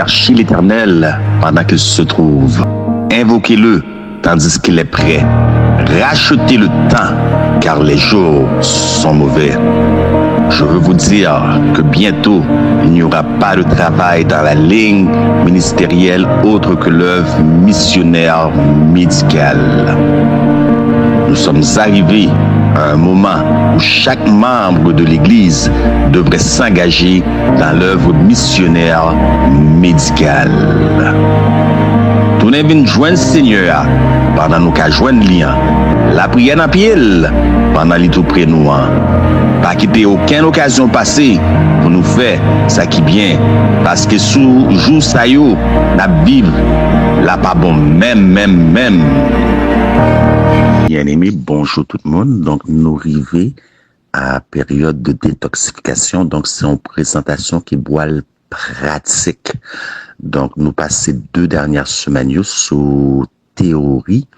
Cherchez l'Éternel pendant qu'il se trouve. Invoquez-le tandis qu'il est prêt. Rachetez le temps, car les jours sont mauvais. Je veux vous dire que bientôt, il n'y aura pas de travail dans la ligne ministérielle autre que l'œuvre missionnaire médicale. Nous sommes arrivés à un moment où chaque membre de l'Église devrait s'engager dans l'œuvre missionnaire médicale. Tout n'est venu joindre Seigneur pendant nous qu'à joindre lien. La prière dans pied pendant les tout près nous. Pas quitter aucune occasion passée pour nous faire ça qui bien. Parce que sous jour ça yo, n'a vivre là pas bon même. Bien aimé, bonjour tout le monde. Donc nous arrivons à période de détoxification. Donc c'est une présentation qui boit le pratique. Donc nous passons 2 dernières semaines sur théorie.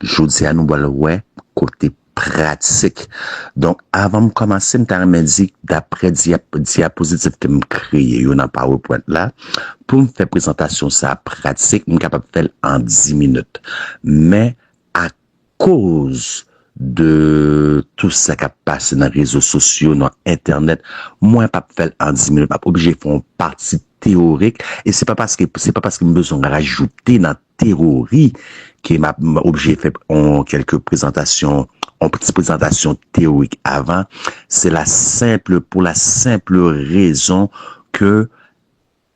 Je dis à nous ouais côté pratique. Donc avant de commencer, je me dit d'après diapositive que je créé dans PowerPoint là pour me faire présentation ça pratique, je suis capable de faire en 10 minutes. Mais à cause de tout ça qui passe dans les réseaux sociaux, dans Internet, moi, pas faire en 10 minutes, pas obligé de faire une partie théorique, et c'est pas parce que j'ai besoin de rajouter dans la théorie que m'a obligé de faire quelques présentations, en petite présentation théorique avant, pour la simple raison que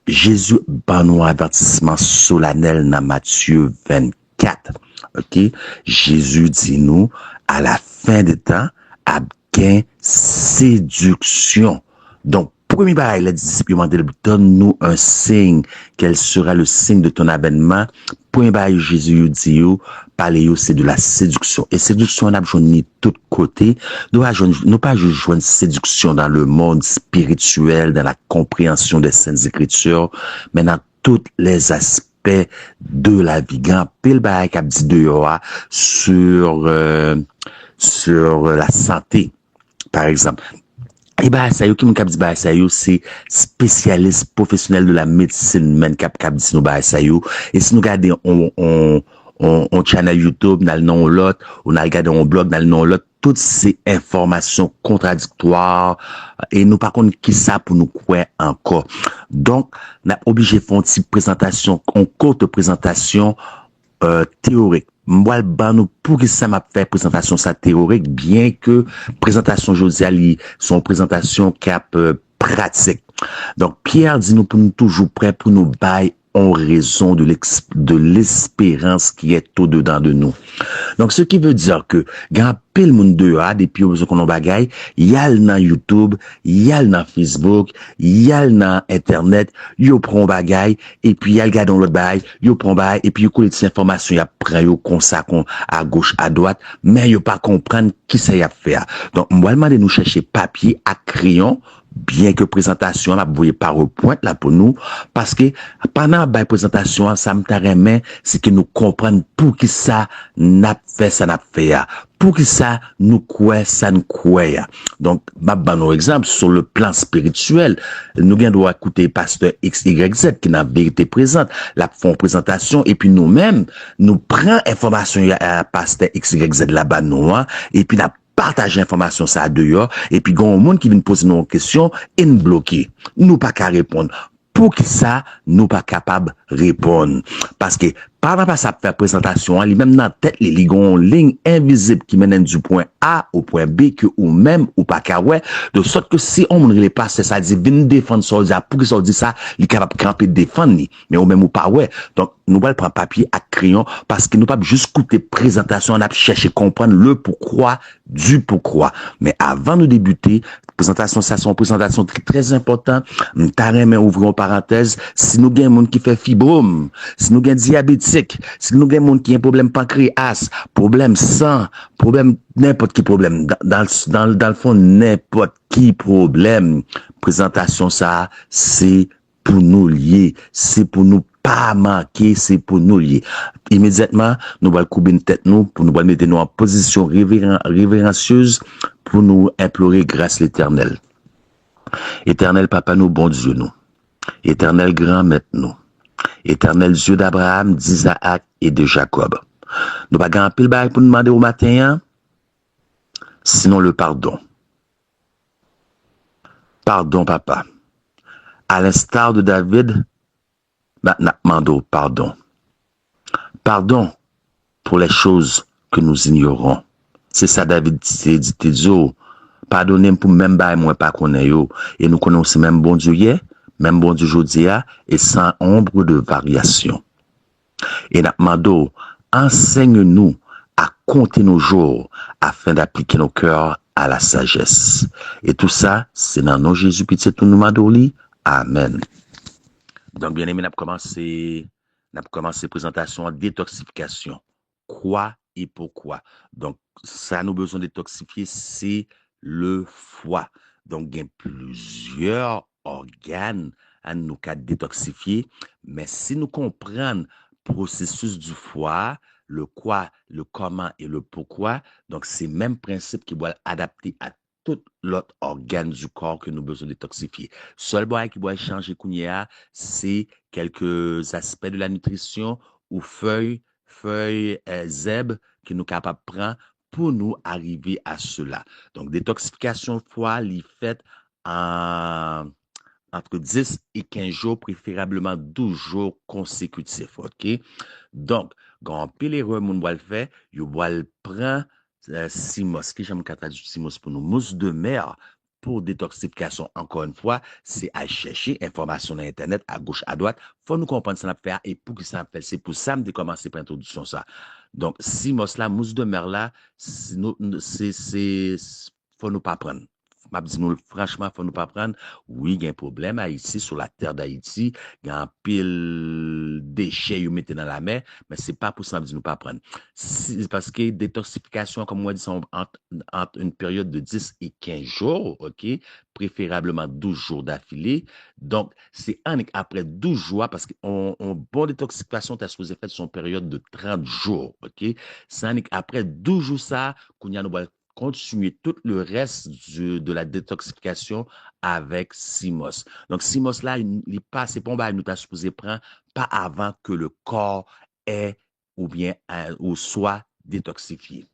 Jésus ban nous avertissement solennel dans Matthieu 24. OK? Jésus dit nous, à la fin des temps, à gain séduction. Donc, premier bagaille, les disciples donne-nous un signe. Quel sera le signe de ton avènement? Premier bagaille, Jésus dit, parler, c'est de la séduction. Et séduction, on a besoin de tous côtés. Nous pas juste joindre séduction dans le monde spirituel, dans la compréhension des Saintes Écritures, mais dans tous les aspects de la vie. Grand pile bagaille qu'a dit dehors sur la santé, par exemple. Et bah ça yo qui m'cap dit bah ça yo c'est spécialiste professionnel de la médecine men cap dit nous bah ça yo. Et si nous regardons on channel YouTube dans le nom l'autre, on a regardé un blog dans le nom l'autre, toutes ces informations contradictoires et nous par contre qui ça pour nous croire encore. Donc on a obligé de faire une petite présentation, une courte présentation théorique. Moi, nous pour que ça m'a fait présentation ça théorique, bien que présentation Josiali, son présentation cap pratique. Donc Pierre dit nous pour nous toujours prêts pour nous bailler en raison de l'espérance qui est au-dedans de nous. Donc, ce qui veut dire que, grand pile monde dehors, depuis qu'on a bagaille, yal dans YouTube, yal dans Facebook, yal dans Internet, yo prend bagaille, et puis yal gade dans l'autre bagaille, yo prend bagaille, et puis yo collecte ces informations, y'a prend yo comme ça, à gauche, à droite, mais yo pas comprendre qui ça y a faire. Donc, moi, de nous chercher papier à crayon, bien que présentation, là, vous voyez PowerPoint, là, pour nous, parce que, pendant la présentation, ça me tarremet, c'est que nous comprenons pour qui ça n'a fait, pour qui ça nous croit, ça nous croit. Donc, un exemple, sur le plan spirituel, nous devons écouter pasteur XYZ qui n'a vérité présente, la font présentation, et puis nous-mêmes, nous prenons information à pasteur XYZ là-bas, nous, et puis partager l'information ça dehors et puis gon monde qui vient poser nos questions et nous bloquer. Nous pas qu'à répondre. Pour qui ça nous pas capable répondre parce que pendant pas ça faire présentation lui même dans tête les gon ligne invisible qui mène du point A au point B que ou même ou pas qu'à ouais de sorte que si on ne pas ça dit venir défendre soldat pour que ça dit ça il capable camper défendre mais ou même ou pas ouais donc nous va prendre papier à crayon parce que nous pas juste écouter présentation on a chercher comprendre le pourquoi du pourquoi mais avant de débuter présentation ça sont présentation très important mais ouvrons parenthèse si nous gagne monde qui fait fibrome si nous gagne diabétique si nous gagne monde qui a un problème pancréas problème sang problème n'importe qui problème dans le fond n'importe qui problème présentation ça c'est pour nous lier c'est pour nous pas manquer, c'est pour nous lier. Immédiatement, nous allons couper une tête nous, pour nous mettre nous en position révérencieuse, pour nous implorer grâce l'Éternel. Éternel Papa nous, bon Dieu nous. Éternel grand Maître nous. Éternel Dieu d'Abraham, d'Isaac et de Jacob. Nous pas grand pile bail pour nous demander au matin, sinon le pardon. Pardon, papa. À l'instar de David, maintenant, demandons pardon. Pardon pour les choses que nous ignorons. C'est ça David dit, pardonnez pour même bail moi pas connaît yo. Et nous connaissons même bon Dieu hier, même bon Dieu aujourd'hui et sans ombre de variation. Et nous demandons, enseigne-nous à compter nos jours afin d'appliquer nos cœurs à la sagesse. Et tout ça, c'est dans nos Jésus petit tout nous demandons. Amen. Donc, bien aimé, nous avons commencé présentation en détoxification. Quoi et pourquoi? Donc, ça nous besoin de détoxifier, c'est le foie. Donc, il y a plusieurs organes à nous détoxifier, mais si nous comprenons le processus du foie, le quoi, le comment et le pourquoi, donc c'est le même principe qui doit adapter à tout l'autre organe du corps que nous avons besoin de détoxifier. Seul bois qui doit changer kounia, c'est quelques aspects de la nutrition ou feuilles zèbres que nous capables de prendre pour nous arriver à cela. Donc, détoxification foie, l'y fait entre 10 et 15 jours, préférablement 12 jours consécutifs. OK? Donc, quand pile erreur, moun doit le faire, vous doit le prendre simos, qui j'aime traduire simos pour nous, mousse de mer pour détoxification. Encore une fois, c'est à chercher information sur Internet, à gauche, à droite. Faut nous comprendre ce qu'on a fait et pour qui ça fait. C'est pour ça que je commencer par l'introduction ça. Donc, simos là, mousse de mer là, faut nous pas prendre. Franchement, faut nous pas prendre. Oui, il y a un problème à Haïti, sur la terre d'Haïti. Il y a un pile déchets vous mettez dans la mer, mais c'est pas pour ça que nous pas prendre. Parce que détoxification, comme moi dit, sont entre une période de 10 et 15 jours, OK? Préférablement 12 jours d'affilée. Donc, c'est après 12 jours, parce qu'on bon détoxification, tu as supposé faire son période de 30 jours, OK? C'est après 12 jours ça, qu'on y a nous continuer tout le reste de la détoxification avec Simos. Donc, Simos là, il passe, c'est pas nous t'as supposé prendre pas avant que le corps est ou bien ou soit détoxifié.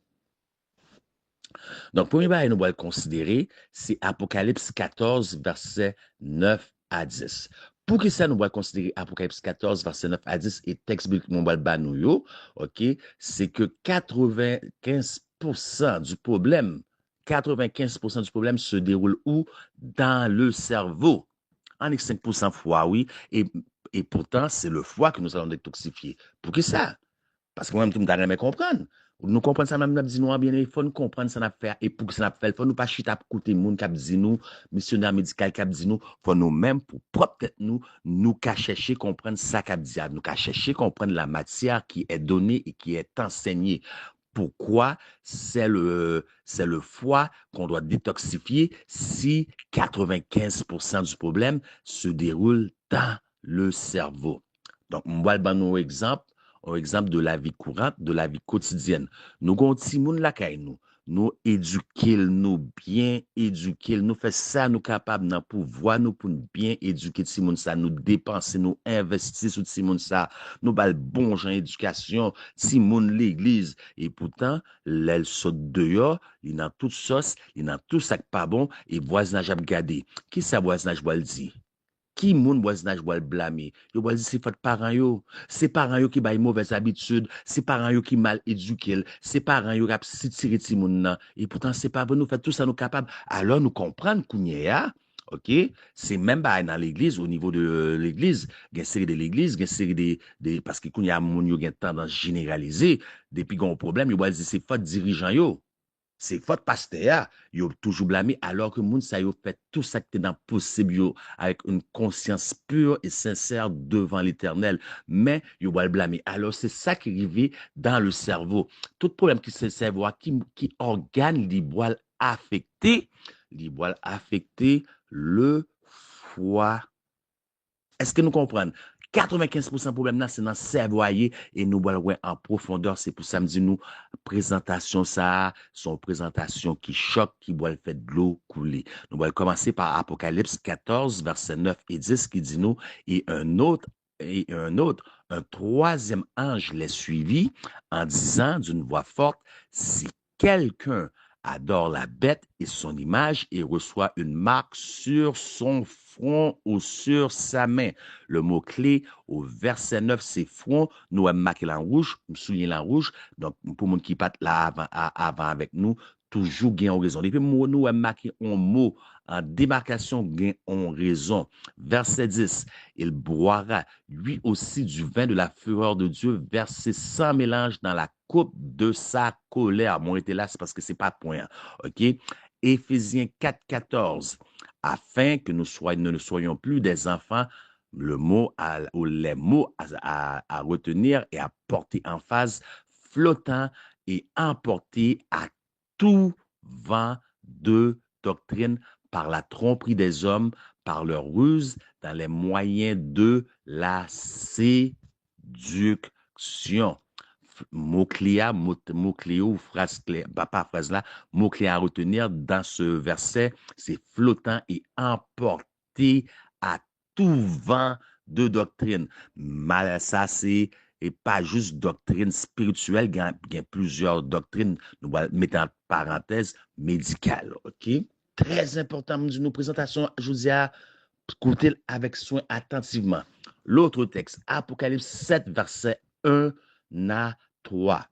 Donc, premier bail, nous allons le considérer, c'est Apocalypse 14, verset 9 à 10. Pour que ça, nous allons considérer Apocalypse 14, verset 9 à 10 et texte biblique mon banouyo, OK, c'est que 95% du problème, 95% du problème se déroule où? Dans le cerveau. En 5% foie, oui, et pourtant, c'est le foie que nous allons détoxifier. Pour que ça? Parce que moi-même, tout le monde n'a jamais comprendre. Nous comprenons ça, même, nous disons, bien, il faut nous comprendre ça, faire, et pour que ça fait, il faut nous pas chiter à côté de monde qui dit nous, missionnaire médical qui dit nous, faut nous-mêmes, pour propre tête nous qu'à chercher comprendre ça qui dit, nous qu'à chercher comprendre la matière qui est donnée et qui est enseignée. Pourquoi c'est le foie qu'on doit détoxifier si 95% du problème se déroule dans le cerveau. Donc, on va le un exemple de la vie courante, de la vie quotidienne. Nous avons des gens qui nous éduquer, nous bien éduquer, nous faire ça, nous capables dans pouvoir nous pour bien éduquer ces gens ça, nous dépenser, nous investir sur ces gens ça, nous bal bon gens éducation, ces gens l'église et pourtant l'aile saute dehors, il dans toute sauce, il dans tout ça pas bon et voisinage a gardé. Qui ça voisinage va le dire? Qui moun voisinage va le blâmer? Yo va dire c'est fait parents yo, c'est parents yo qui bail mauvaise habitude, c'est parents yo qui mal éduqué, c'est parents yo qui si tiré ti moun nan et pourtant c'est pas bon nous faire tout ça nous capable. Alors nous comprendre kounya OK, c'est même pas dans l'église au niveau de l'église, il y a une série de l'église, il y a une série de parce que kounya moun yo gen tendance généraliser depuis gon problème yo va dire c'est faute dirigeant yo. C'est faute pasteur, yo toujours blâmé alors que moun sa yo fait tout ça qui est dans possible yo avec une conscience pure et sincère devant l'Éternel, mais yo va le blâmer. Alors c'est ça qui arrive dans le cerveau. Tout problème qui se cerveau qui organe li boile affecté le foie. Est-ce que nous comprenons? 95% problème c'est dans le cerveau et nous allons en profondeur. C'est pour ça que nous présentation ça, son présentation qui choque, qui doit faire de l'eau couler. Nous allons commencer par Apocalypse 14, versets 9 et 10 qui dit nous, et un autre un autre, un troisième ange les suivit en disant d'une voix forte, si quelqu'un adore la bête et son image et reçoit une marque sur son front ou sur sa main. Le mot-clé au verset 9, c'est front. Nous avons marqué en rouge, souligné en rouge. Donc, pour les gens qui partent là avant avec nous, toujours gain en raison. Et puis, nous avons marqué un mot en démarcation, gain en raison. Verset 10, il boira lui aussi du vin de la fureur de Dieu versé sans mélange dans la coupe de sa colère. Bon, était là, c'est parce que c'est pas point. OK? Éphésiens 4, 14. Afin que nous ne soyons plus des enfants, le mot ou les mots à retenir et à porter en phase, flottant et emporté à tout vent de doctrine par la tromperie des hommes, par leur ruse, dans les moyens de la séduction. Mot-clé, ou phrase clé, pas phrase là, mot-clé à retenir dans ce verset, c'est flottant et emporté à tout vent de doctrine. Mais ça, c'est et pas juste doctrine spirituelle, il y a plusieurs doctrines, nous mettons en parenthèse, médicales. OK? Très important, nous présentation, je vous dis à écoutez avec soin attentivement. L'autre texte, Apocalypse 7, verset 1 à 3.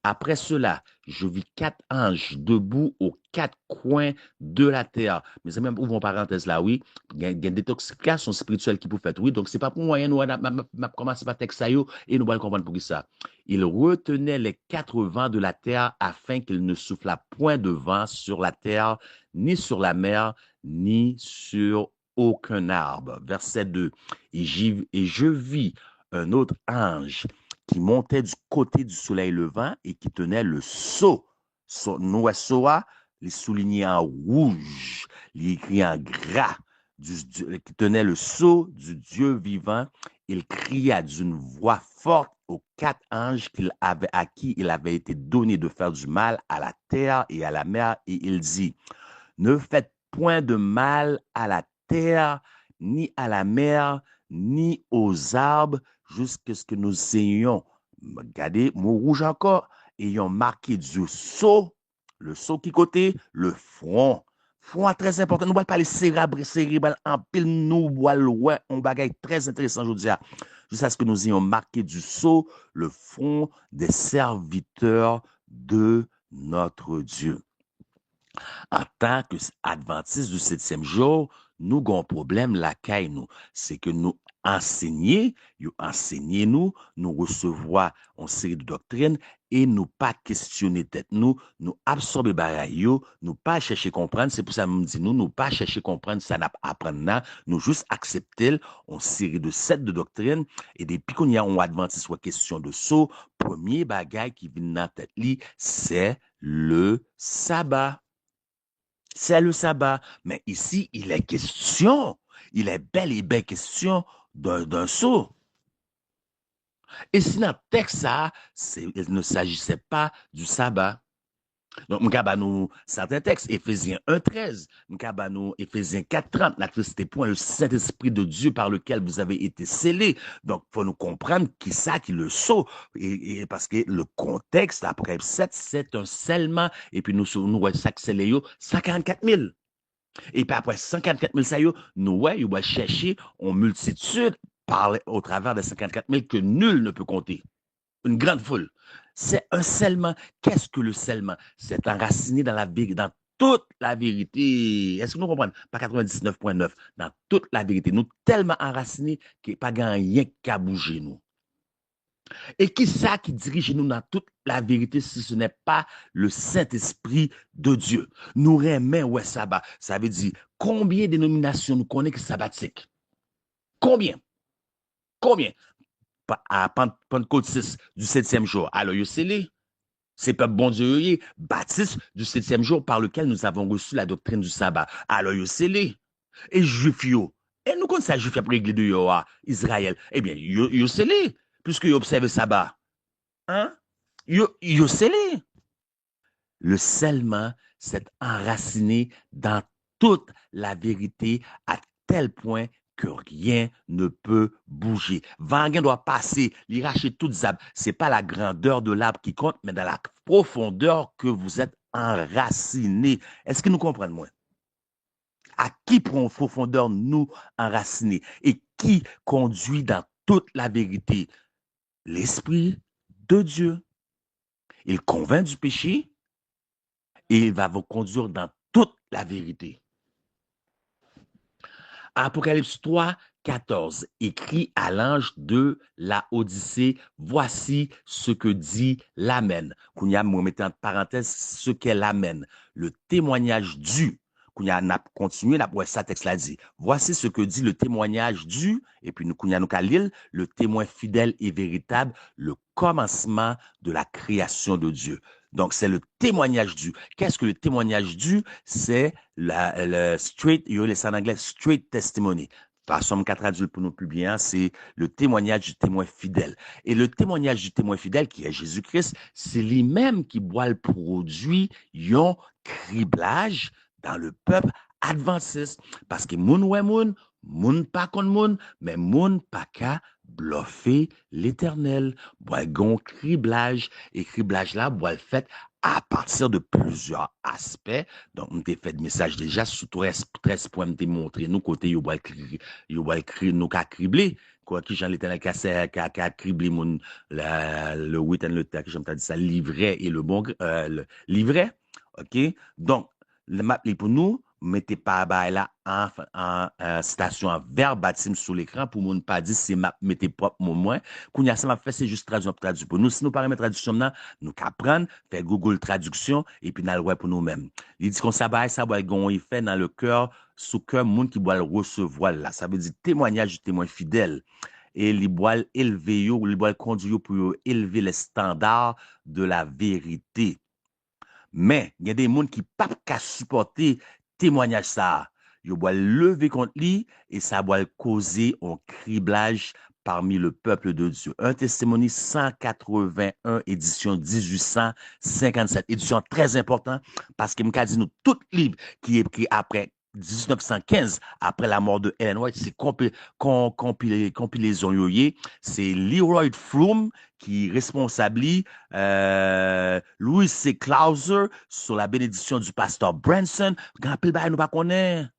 Après cela, je vis 4 anges debout aux 4 coins de la terre. Mais c'est même ouvre une parenthèse là, oui. Il y a une détoxification spirituelle qui peut faire, oui. Donc, c'est pas pour moyen, nous, on commencer par texte ça, et nous allons comprendre pour ça. Il retenait les 4 vents de la terre afin qu'il ne soufflât point de vent sur la terre, ni sur la mer, ni sur aucun arbre. Verset 2. Et je vis un autre ange qui montait du côté du soleil levant et qui tenait le sceau. Nous, Soa, les soulignés en rouge, les écrit en gras, qui tenait le sceau du Dieu vivant. Il cria d'une voix forte aux 4 anges à qui il avait été donné de faire du mal à la terre et à la mer, et il dit, ne faites point de mal à la terre, ni à la mer, ni aux arbres, jusqu'à ce que nous ayons, regardez, mot rouge encore, ayons marqué du sceau, le sceau qui côté, le front. Front très important. Nous ne parlons pas cérébral en pile, nous voyons un bagage très intéressant, je vous dis, jusqu'à ce que nous ayons marqué du sceau, le front des serviteurs de notre Dieu. En tant qu'adventistes du 7e jour, nous avons un problème là, nous. C'est que nous enseigner, nous recevoir une série de doctrines et nous pas questionner tête nous absorber bagaille nous pas chercher comprendre. C'est pour ça que nous dit nous pas chercher comprendre ça n'a apprendre nous juste accepter une série de 7 de doctrines et depuis qu'on y a un adventiste ou question de saut, premier bagaille qui vient dans tête li, c'est le sabbat. C'est le sabbat. Mais ici, il est bel et bien question d'un sceau. Et si dans le texte, il ne s'agissait pas du sabbat. Donc, nous certains textes, Éphésiens 1:13, nous Éphésiens 4:30, la Christ point le Saint-Esprit de Dieu par lequel vous avez été scellés. Donc, il faut nous comprendre qui ça qui le sceau. Et parce que le contexte, Apocalypse 7, c'est un scellement. Et puis, nous ça scellé 144 000. Et puis après 144 000 ça nous il va chercher en multitude au travers des 54 000 que nul ne peut compter. Une grande foule. C'est un scellement. Qu'est-ce que le scellement? C'est enraciné dans dans toute la vérité. Est-ce que nous comprenons? Pas 99,9. Dans toute la vérité. Nous tellement enracinés qu'il n'y a pas rien qu'à bouger nous. Et qui ça qui dirige nous dans toute la vérité si ce n'est pas le Saint-Esprit de Dieu? Nous remet ouais sabbat. Ça veut dire combien de dénominations nous connaissons sabbatique? Combien? Combien? À Pentecôte 6 du 7e jour. Alors, yo scellé. C'est peuple bon Dieu, baptiste du 7e jour par lequel nous avons reçu la doctrine du sabbat. Alors, yo scellé. Et juif yo. Et nous connaissons ça juif après l'église de Israël. Eh bien, yo scellé. Puisque yo observe le sabbat. Hein? Yo scellé. Le scellement s'est enraciné dans toute la vérité à tel point que rien ne peut bouger. Vangen doit passer, il racher toutes les arbres. C'est pas la grandeur de l'arbre qui compte, mais dans la profondeur que vous êtes enraciné. Est-ce que nous comprenons, moi? À qui profondeur nous enraciné et qui conduit dans toute la vérité? L'Esprit de Dieu. Il convainc du péché et il va vous conduire dans toute la vérité. Apocalypse 3, 14, écrit à l'ange de la Odyssée, voici ce que dit l'Amen. Kounia, moi, mettez en parenthèse ce qu'est l'Amen, le témoignage du. Kounia, n'a continué, la ça texte l'a dit. Voici ce que dit le témoignage du, et puis nous, Kounia, nous, Khalil, le témoin fidèle et véritable, le commencement de la création de Dieu. Donc, c'est le témoignage du. Qu'est-ce que le témoignage du? C'est le straight, il y a ça en anglais, straight testimony. Façon qu'a traduit pour nous plus bien, c'est le témoignage du témoin fidèle. Et le témoignage du témoin fidèle, qui est Jésus-Christ, c'est lui-même qui boit le produit, yon criblage dans le peuple adventiste. Parce que moun ouais moun pas kon moun, mais moun pas qu'à bluffer l'éternel. Boit gon criblage, et criblage là, boit le fait à partir de plusieurs aspects. Donc, on t'a fait de message déjà sur 13 points de montrer nous côté yo boit nous qu'a criblé. Quoi qui Jean l'Éternel qu'a criblé mon le 8 et le temps que j'aime dit ça livret et le bon le livret. OK? Donc, le map pour nous mettez pas là en station en verbatim sur l'écran pour moun pas dire c'est map mettez propre mon moins kounya ça m'a fait c'est juste traduire pour nous si nous paraît traduction là nous qu'apprendre faire Google traduction et puis dans le pour nous-mêmes il dit qu'on ça va gon effet dans le cœur sous cœur monde qui doit le recevoir là ça veut dire témoignage du témoin fidèle et les bois élever yo les bois conduire pour élever les standards de la vérité. Mais, il y a des gens qui ne peuvent pas supporter témoignage ça. Ils doivent lever contre lui et ça va causer un criblage parmi le peuple de Dieu. Un testimony 181, édition 1857. Édition très importante parce que je dit nous tout livre qui est écrit après 1915, après la mort de Ellen White, c'est compilaison yoye. C'est Leroy Froome qui est responsable, Louis C. Clauser sur la bénédiction du pasteur Branson. Grand pile nous pas connaître.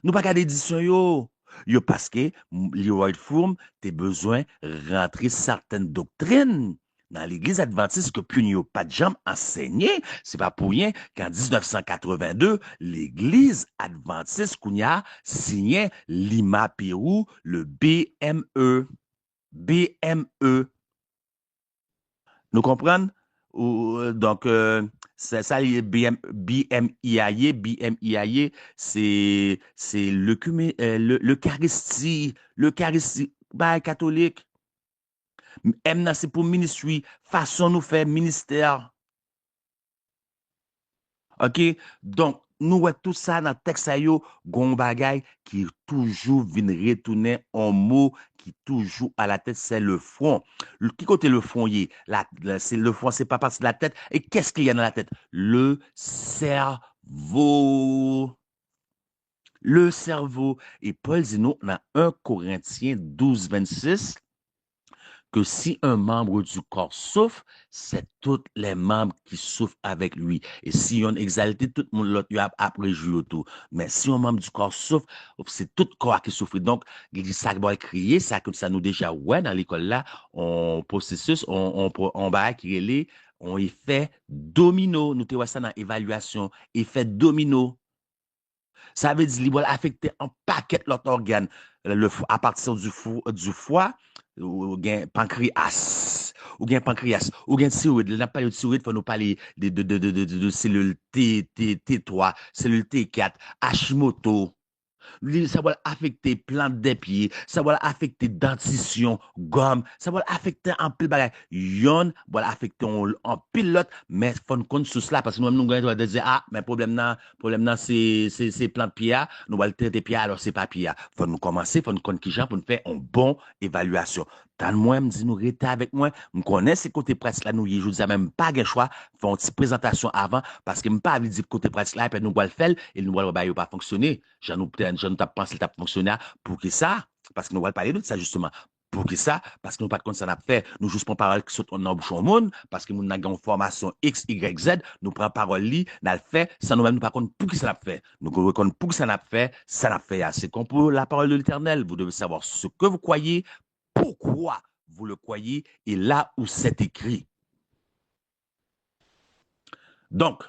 Nous pas garder édition yo. Yo parce que Leroy Froome t'es besoin rentrer certaines doctrines dans l'église adventiste que puis n'y a pas de jamais enseigné. C'est pas pour rien qu'en 1982, l'église adventiste qu'on a signé Lima Pérou, le BME. BME. Nous comprenons? Donc, ça, BMIAE, c'est l'Eucharistie, bah, catholique. M c'est pour ministry, façon nous faire ministère. OK? Donc, nous voyons tout ça dans le texte gon bagay qui toujours vient retourner en mot qui toujours à la tête, c'est le front. Qui côté le front y est? C'est le front, c'est pas partie de la tête. Et qu'est-ce qu'il y a dans la tête? Le cerveau. Le cerveau. Et Paul dit nous dans 1 Corinthiens 12, 26, que si un membre du corps souffre, c'est tous les membres qui souffrent avec lui. Et si on exalté, tout le monde l'autre a après joué tout. Mais si un membre du corps souffre, c'est tout le corps qui souffre. Donc, il dit ça va crier, ça comme ça nous déjà ouais dans l'école là, on processus, on va créer on effet domino. Nous te voyons ça dans l'évaluation, effet domino. Ça veut dire qu'il va affecter un paquet l'autre organe à partir du foie ou bien pancréas ou bien pancréas ou bien thyroïde. Là pas de thyroïde, faut nous parler de cellules T3, cellules T4, Hashimoto. Ça va affecter plante des pieds, ça va affecter dentition, gomme, ça va affecter un pile bagage. Yon va affecter en pilote, mais faut nous compte sur cela parce que nous allons dire ah mais problème là c'est plante pied, nous allons le traiter pied alors c'est pas pied. Faut nous commencer, faut nous compte qui pour nous faire une bonne évaluation. Tant moi, me dit nous rester avec moi. Je connais ces côtés presse là, nous, je dis même pas de choix, faire une petite présentation avant, parce que je pas envie de dire côté presse là, et puis nous allons le faire, et nous allons pas fonctionner. J'en ai pensé que ça fonctionner pour que ça, parce que nous allons parler de ça justement. Pour que ça, parce que nous pas de compte ça n'a fait, nous juste prenons parole qui saute en bouche au monde, parce que nous avons une formation X, Y, Z, nous prenons parole li, n'a le fait, ça nous même nous pas compte pour qui ça n'a fait. Nous reconnaissons pour qui ça n'a fait, ça n'a fait assez. Comme pour la parole de l'Éternel, vous devez savoir ce que vous croyez, pourquoi vous le croyez et là où c'est écrit. Donc,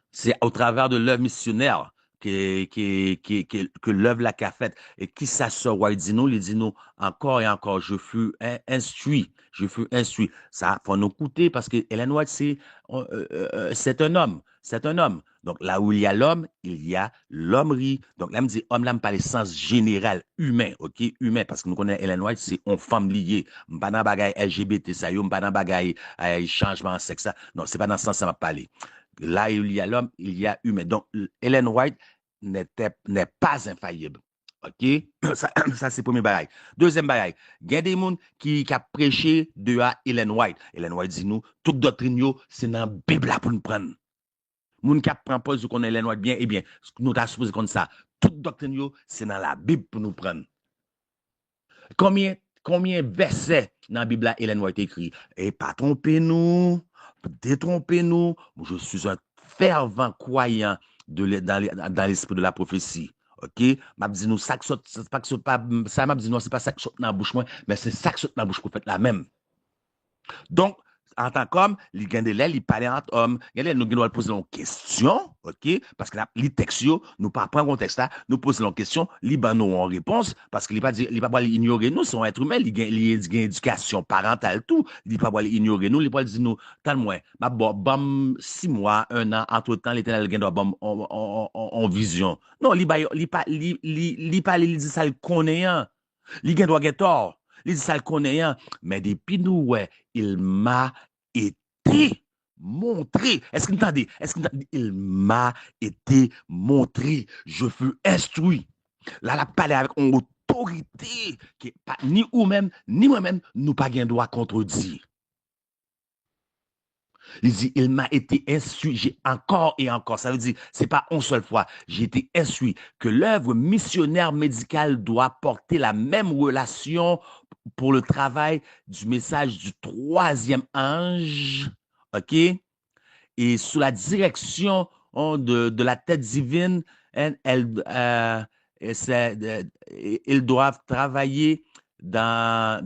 c'est au travers de l'œuvre missionnaire que l'œuvre la qu'a faite. Et qui ça sort, il dit nous encore et encore, je fus instruit. Ça, faut nous écouter parce que Ellen White, c'est un homme. C'est un homme. Donc, là où il y a l'homme, il y a l'hommerie. Donc, là, me dit homme, là, me parle sens général, humain, OK? Humain, parce que nous connaissons Ellen White, c'est on femme liée. Pas dans bagay LGBT, ça, pas dans bagay changement de sexe, ça. Non, c'est pas dans ce sens que ça m'a parlé. Là où il y a l'homme, il y a humain. Donc, Ellen White n'est pas infaillible. OK? Ça c'est le premier bagaille. Deuxième bagaille, il y a des gens qui a prêché de à Ellen White. Ellen White dit nous, toute doctrine, c'est dans la Bible pour nous prendre. Moun qui prend pause qu'on Ellen White bien, eh bien, nous t'as supposé comme ça. Toute doctrine, c'est dans la Bible pour nous prendre. Combien versets dans la Bible Ellen White écrit? Et pas trompez-nous, détrompez-nous. Je suis un fervent croyant dans l'esprit de la prophétie. OK? M'a dit nous, ça que saute, ça m'a dit non, c'est pas ça que saute dans la bouche moi, mais c'est ça que saute dans la bouche prophète la même. Donc, en tant qu'homme, il gagne de l'aile, il parle entre hommes. Nous devons poser une question, OK? Parce que là, les textes, nous pas prendre un contexte là, nous posons une question, il va nous en réponse, parce qu'il ne va pas ignorer nous, c'est un être humain, il gagne une éducation parentale, tout. Il ne va pas ignorer nous, il va dire nous, tant moins, ma bon, 6 mois, 1 an, entre temps, l'éternel gagne bon en vision. Non, il dit ça, il connaît, il gagne droit tort. Il dit ça, il connaît, mais depuis nous, ouais, il m'a été montré. Est-ce que vous entendez? Il m'a été montré. Je fus instruit. Là, la parlé avec une autorité qui pas ni ou même, ni moi-même, nous pas gain droit contredire. Il dit, il m'a été instruit, j'ai encore et encore. Ça veut dire, c'est pas une seule fois. J'ai été instruit que l'œuvre missionnaire médicale doit porter la même relation pour le travail du message du troisième ange, OK? Et sous la direction de la tête divine, ils doivent travailler dans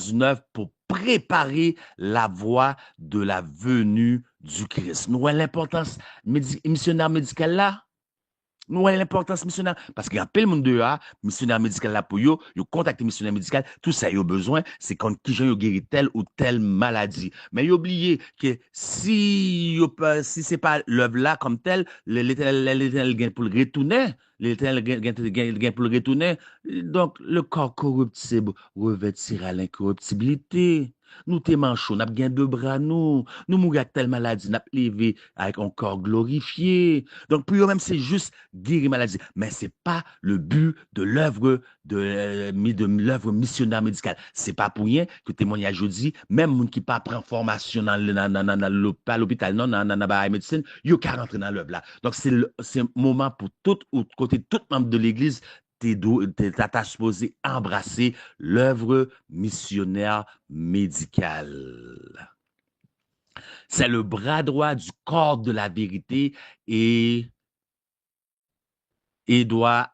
une œuvre pour préparer la voie de la venue du Christ. Nous voyons l'importance missionnaire médicale là. Nous voyons l'importance missionnaire. Parce qu'il y a plein de monde dehors, missionnaire médical là pour eux, ils contactent missionnaire médical, tout ça, ils ont besoin, c'est quand qui ont guéri telle ou telle maladie. Mais ils oublié que si c'est pas l'œuvre là comme telle, l'éternel gagne pour le retourner. L'éternel gagne pour le retourner. Donc, le corps corruptible revêtira l'incorruptibilité. Nous t'es manchons, n'a bien 2 bras, nous mourons avec telle maladie, n'a levé avec un corps glorifié. Donc, pour eux-mêmes, c'est juste guérir maladie. Mais c'est pas le but de l'œuvre de l'œuvre missionnaire médicale. C'est pas pour rien que témoignage dit, même moun qui pas prend formation dans l'hôpital, non, dans la médecine, yo qu'à rentrer dans l'œuvre là. Donc, c'est un moment pour tout, ou côté tout membre de l'Église, t'as supposé embrasser l'œuvre missionnaire médicale. C'est le bras droit du corps de la vérité et doit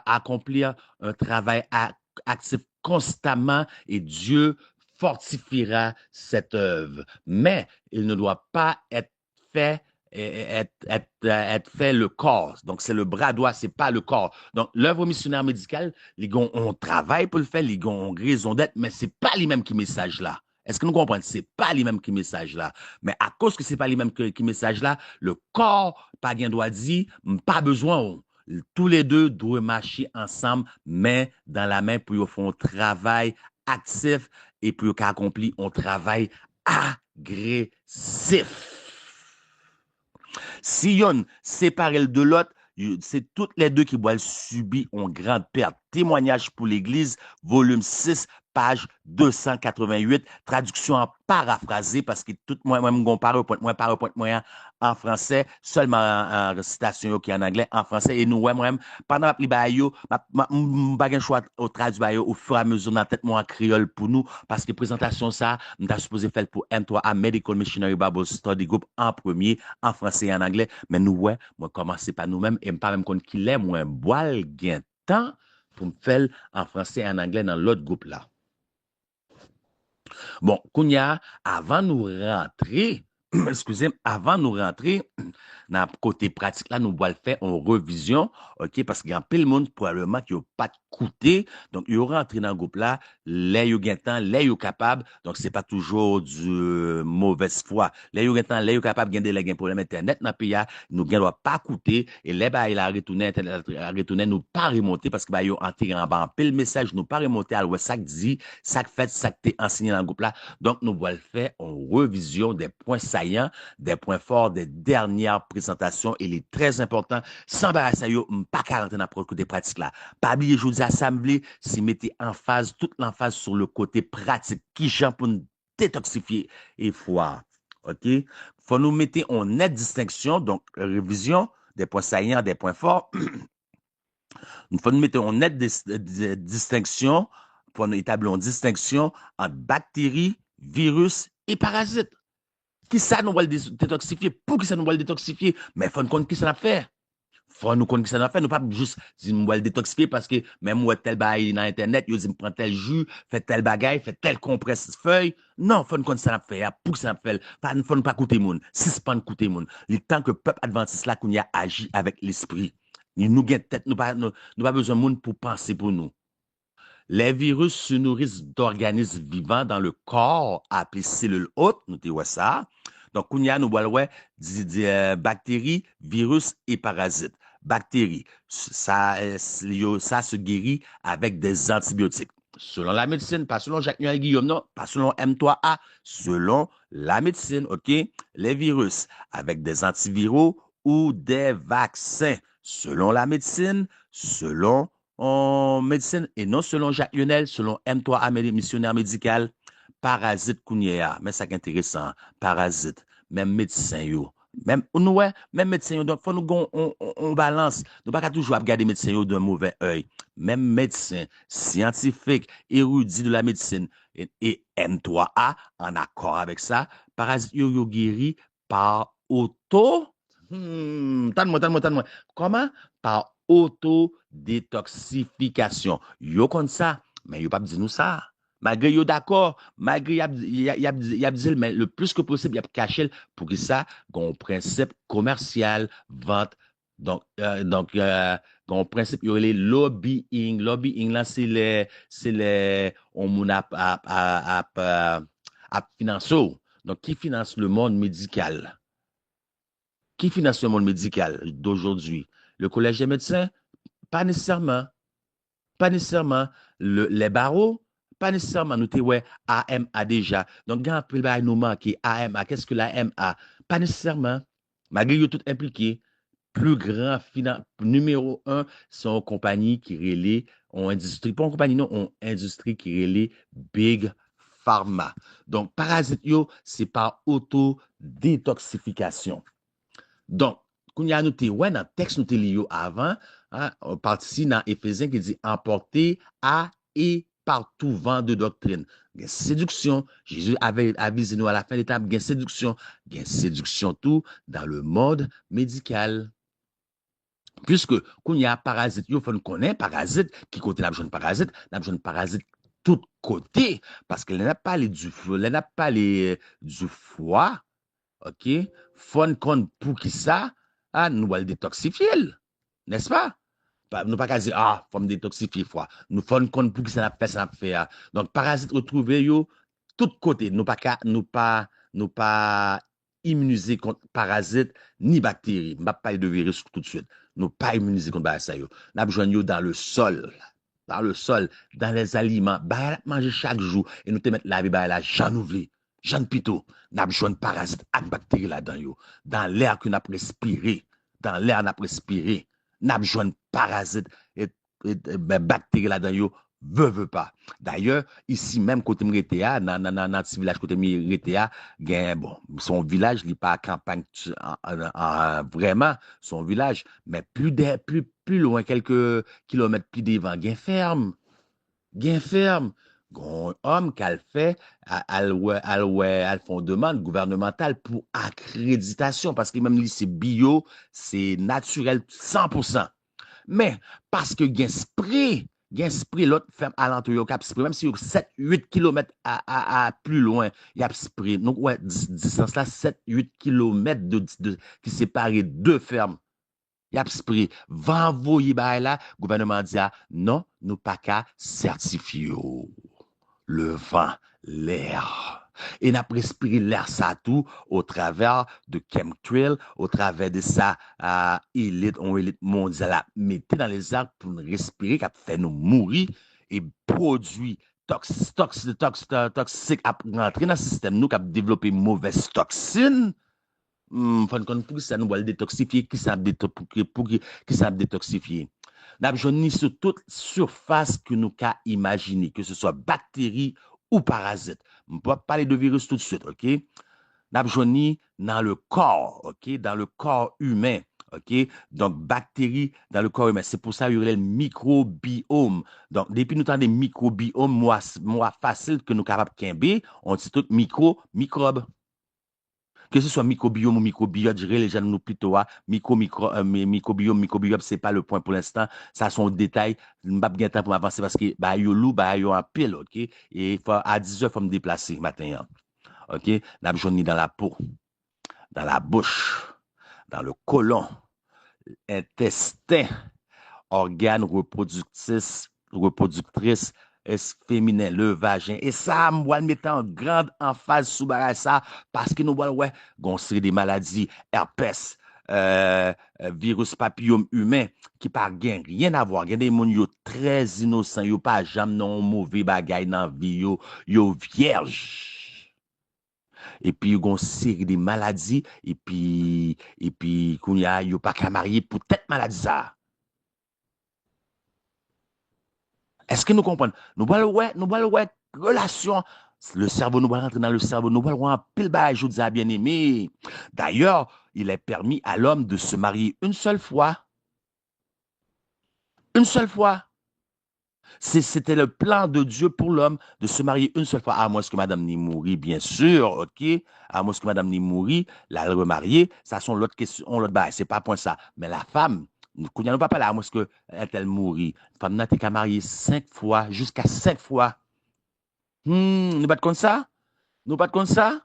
accomplir un travail actif constamment et Dieu fortifiera cette œuvre. Mais il ne doit pas être fait le corps. Donc, c'est le bras droit, c'est pas le corps. Donc, l'œuvre missionnaire médicale, les gars, on travaille pour le faire, les gars, on raison d'être, mais c'est pas les mêmes qui messagent là. Est-ce que nous comprenons? C'est pas les mêmes qui messagent là. Mais à cause que c'est pas les mêmes qui messagent là, le corps, pas bien doit dire, pas besoin. Tous les deux doivent marcher ensemble, main dans la main pour faire un travail actif et pour accomplir un travail agressif. Si yon sépare de l'autre, C'est toutes les deux qui doivent subir une grande perte. Témoignage pour l'Église, volume 6, page 288, traduction en paraphrasé, parce que tout moi, PowerPoint, moi, en français, seulement en citation qui est en anglais, en français, et nous, moi, pendant que je pas choix au traduire au fur et à mesure dans la tête, moi, en créole pour nous, parce que présentation, ça, je suis supposé faire pour M3A Medical Missionary Bible Study Group en premier, en français et en anglais, mais nous, ouais, moi, commencer par nous-mêmes, et pas même qu'on qu'il est, moi, boire gain temps pour me faire en français et en anglais dans l'autre groupe là. Bon, Kounia, avant nous rentrer, excusez, avant nous rentrer, dans le côté pratique, là, nous allons le faire en revision, OK, parce qu'il y a un peu de monde, probablement, qui n'a pas de coûté. Donc, il y aura entré dans le groupe là, les yo temps, les yo capable. Donc, c'est pas toujours du mauvaise foi. Les yo temps, les yo capable, gain des problème Internet, dans le pays, nous ne doit pas coûter. Et les bah, il a retourné, Internet, a retourné, nous pas remonter parce que bah, yo entré en bas, le message, nous pas remonter à l'ouest, ça dit, ça fait, ça t'es enseigné dans le groupe là. Donc, nous allons le faire en revision des points saillants, des points forts, des dernières présentations. Il est très important. Sans barrage, pas 40 ans pour le côté pratique là. Pas oublier, je vous dis, assemblée, si mettez en phase, toute l'emphase sur le côté pratique, qui j'en pour nous détoxifier et foi. OK? Faut nous mettre en nette distinction, donc révision des points saillants, des points forts. Il faut nous mettre en nette distinction, pour nous établir une distinction entre bactéries, virus et parasites. Qui ça nous va le détoxifier? Pour qui ça nous va le détoxifier? Mais il faut nous connaître qui ça va faire. Faut nous connaître qui ça va faire. Nous pas juste dire nous va le détoxifier parce que même moi tel bail dans internet, yo dit me prend tel jus, fait tel bagaille, fait tel compresse feuille. Non, faut nous connaître ça va faire. Pour que ça va faire. Pas faut nous pas coûter monde. Si c'est pas coûter monde. Le temps que peuple adventiste là qu'on y a agi avec l'esprit. Nous gagne tête, nous pas besoin de monde pour penser pour nous. Les virus se nourrissent d'organismes vivants dans le corps appelés cellules hôtes, nous disons ça. Donc, il y a nous bactéries, virus et parasites. Bactéries, ça se guérit avec des antibiotiques. Selon la médecine, pas selon Jacques-Noël Guillaume, non, pas selon M3A, selon la médecine, OK? Les virus avec des antiviraux ou des vaccins. Selon la médecine, selon en médecine, et non selon Jacques Lionel, selon M3A, missionnaire médical, parasite kounyea. Mais ça qui est intéressant, parasite, même médecin yo. Même, ouais, même médecin yo. Donc, faut nous, on balance. Nous pas toujours regarder médecin yo d'un mauvais œil. Même médecin, scientifique, érudit de la médecine, et M3A, en accord avec ça, parasite yo guéri par auto. Tanne-moi. Comment? Par autodétoxification. Yo comme ça, mais yo pas dit nous ça. Malgré yo d'accord, malgré y a dit mais le plus que possible, y a caché pour que ça, gon principe commercial, vente. Gon principe, yo les lobbying. Lobbying là, on moun ap finance. Donc, qui finance le monde médical? Qui finance le monde médical d'aujourd'hui? Le Collège des médecins? Pas nécessairement. Pas nécessairement. Les barreaux? Pas nécessairement. Nous avons ouais, AMA déjà. Donc, quand on nous manque AMA, qu'est-ce que l'AMA? Pas nécessairement. Malgré tout impliqué, plus grand numéro un, sont compagnies qui relaient en industrie. Pas en compagnie, non, en industrie qui relaient Big Pharma. Donc, parasite, c'est par autodétoxification. Donc, quand y a noté, ouais, dans le texte nous lié avant, hein, on partit dans Éphésiens qui dit emporter à et partout vent de doctrine. Il y a séduction. Jésus avait avisé nous à la fin de l'étape, il y a séduction tout dans le monde médical. Puisque, quand il y a parasite, il faut connaître parasite, qui côté la jeune parasite tout côté, parce qu'elle n'a pas les du foie, OK? Fon kon pour qui ça? Ah, nous allons détoxifier, n'est-ce pas? Nous pas qu'à dire, ah, faut me détoxifier foi. Nous fon kon pour qui ça n'a fait. Donc, parasites retrouvés, yo, tout côté. Nous pas immuniser contre parasites ni bactéries. Je ne vais pas parler de virus tout de suite. Nous pas immuniser contre ça, yo. Nous besoin dans le sol. Dans le sol, dans les aliments. Bah, manger chaque jour. Et nous te mettre la vie, bah, la j'en ouvre. Jean Pito, n'a besoin de parasites et bactéries là-dedans, dans l'air que n'a respiré, dans l'air n'a respiré. n'a besoin de parasites et bactéries là-dedans, yo, veut pas. D'ailleurs, ici même, côté Mretea, dans ce village côté Mretea, bon, son village, il n'est pas à campagne vraiment, son village, mais plus loin, quelques kilomètres plus devant, gain ferme. Gon homme qu'elle fait, elle font demande gouvernementale pour accréditation, parce que même li c'est bio, c'est naturel 100%. Mais, parce que gen spray l'autre ferme alentour yo kap spray, même si yo 7-8 km plus loin, y a spray. Donc, ouais, distance là, 7-8 km qui sépare deux fermes. Y a spray. Va envoyer là, gouvernement dit, ah, non, nous pas qu'à certifier le vent, l'air. Et n'a respiré l'air ça tout au travers de chemtrail, au travers de ça, élite mondiale, mettez dans les arbres pour nous respirer, qui a fait nous mourir et produit toxiques à rentrer dans le système, nous qui a développé mauvaise toxine. Faut qu'on pour ça nous va le détoxifier, qui ça qui ça détoxifier. N'a besoin sur toute surface que nous qu'a imaginer, que ce soit bactéries ou parasites. On peut parler de virus tout de suite, OK? N'a besoin dans le corps, OK? Dans le corps humain. OK? Donc, bactéries dans le corps humain. C'est pour ça qu'il y aurait le microbiome. Donc, depuis nous avons des microbiomes, moi facile que nous capables de on dit tout microbes. Que ce soit microbiome ou microbiote, je dirais les gens nous plutôt microbiome, c'est pas le point pour l'instant. Ça, sont des détails. Je ne vais pas temps pour m'avancer parce que, yo loup, yo en pile, OK? Et à 10 heures, il faut me déplacer matin, hein. OK? N'a besoin dans la peau, dans la bouche, dans le côlon, intestin, organes reproductrices féminin, le vagin. Et ça, moi, le mettre en grande emphase sous ça, parce que nous voyons, ouais, gon série des maladies, herpès, virus papillome humain, qui par rien à voir. Il y a des gens très innocents, yo pas jamais non mauvais bagay dans vie, yo vierge. Et puis, gon série des maladies, et puis, qu'on y a, yo pas qu'à marier pour tête maladie ça. Est-ce que nous comprenons? Nous allons ouais, relation. Le cerveau, nous allons rentrer dans le cerveau, nous allons un pile bail, je dis à bien aimé. D'ailleurs, il est permis à l'homme de se marier une seule fois. Une seule fois. C'était le plan de Dieu pour l'homme de se marier une seule fois. À moins que madame n'y mourit, bien sûr, OK? À moins que madame n'y mourit, la remarier, ça sont l'autre question, l'autre bail. C'est pas point ça. Mais la femme, nous ne pas parler à moins qu'elle mourit. La femme n'a qu'à marier 5 fois, jusqu'à 5 fois. Nous pas comme ça? Nous pas comme ça?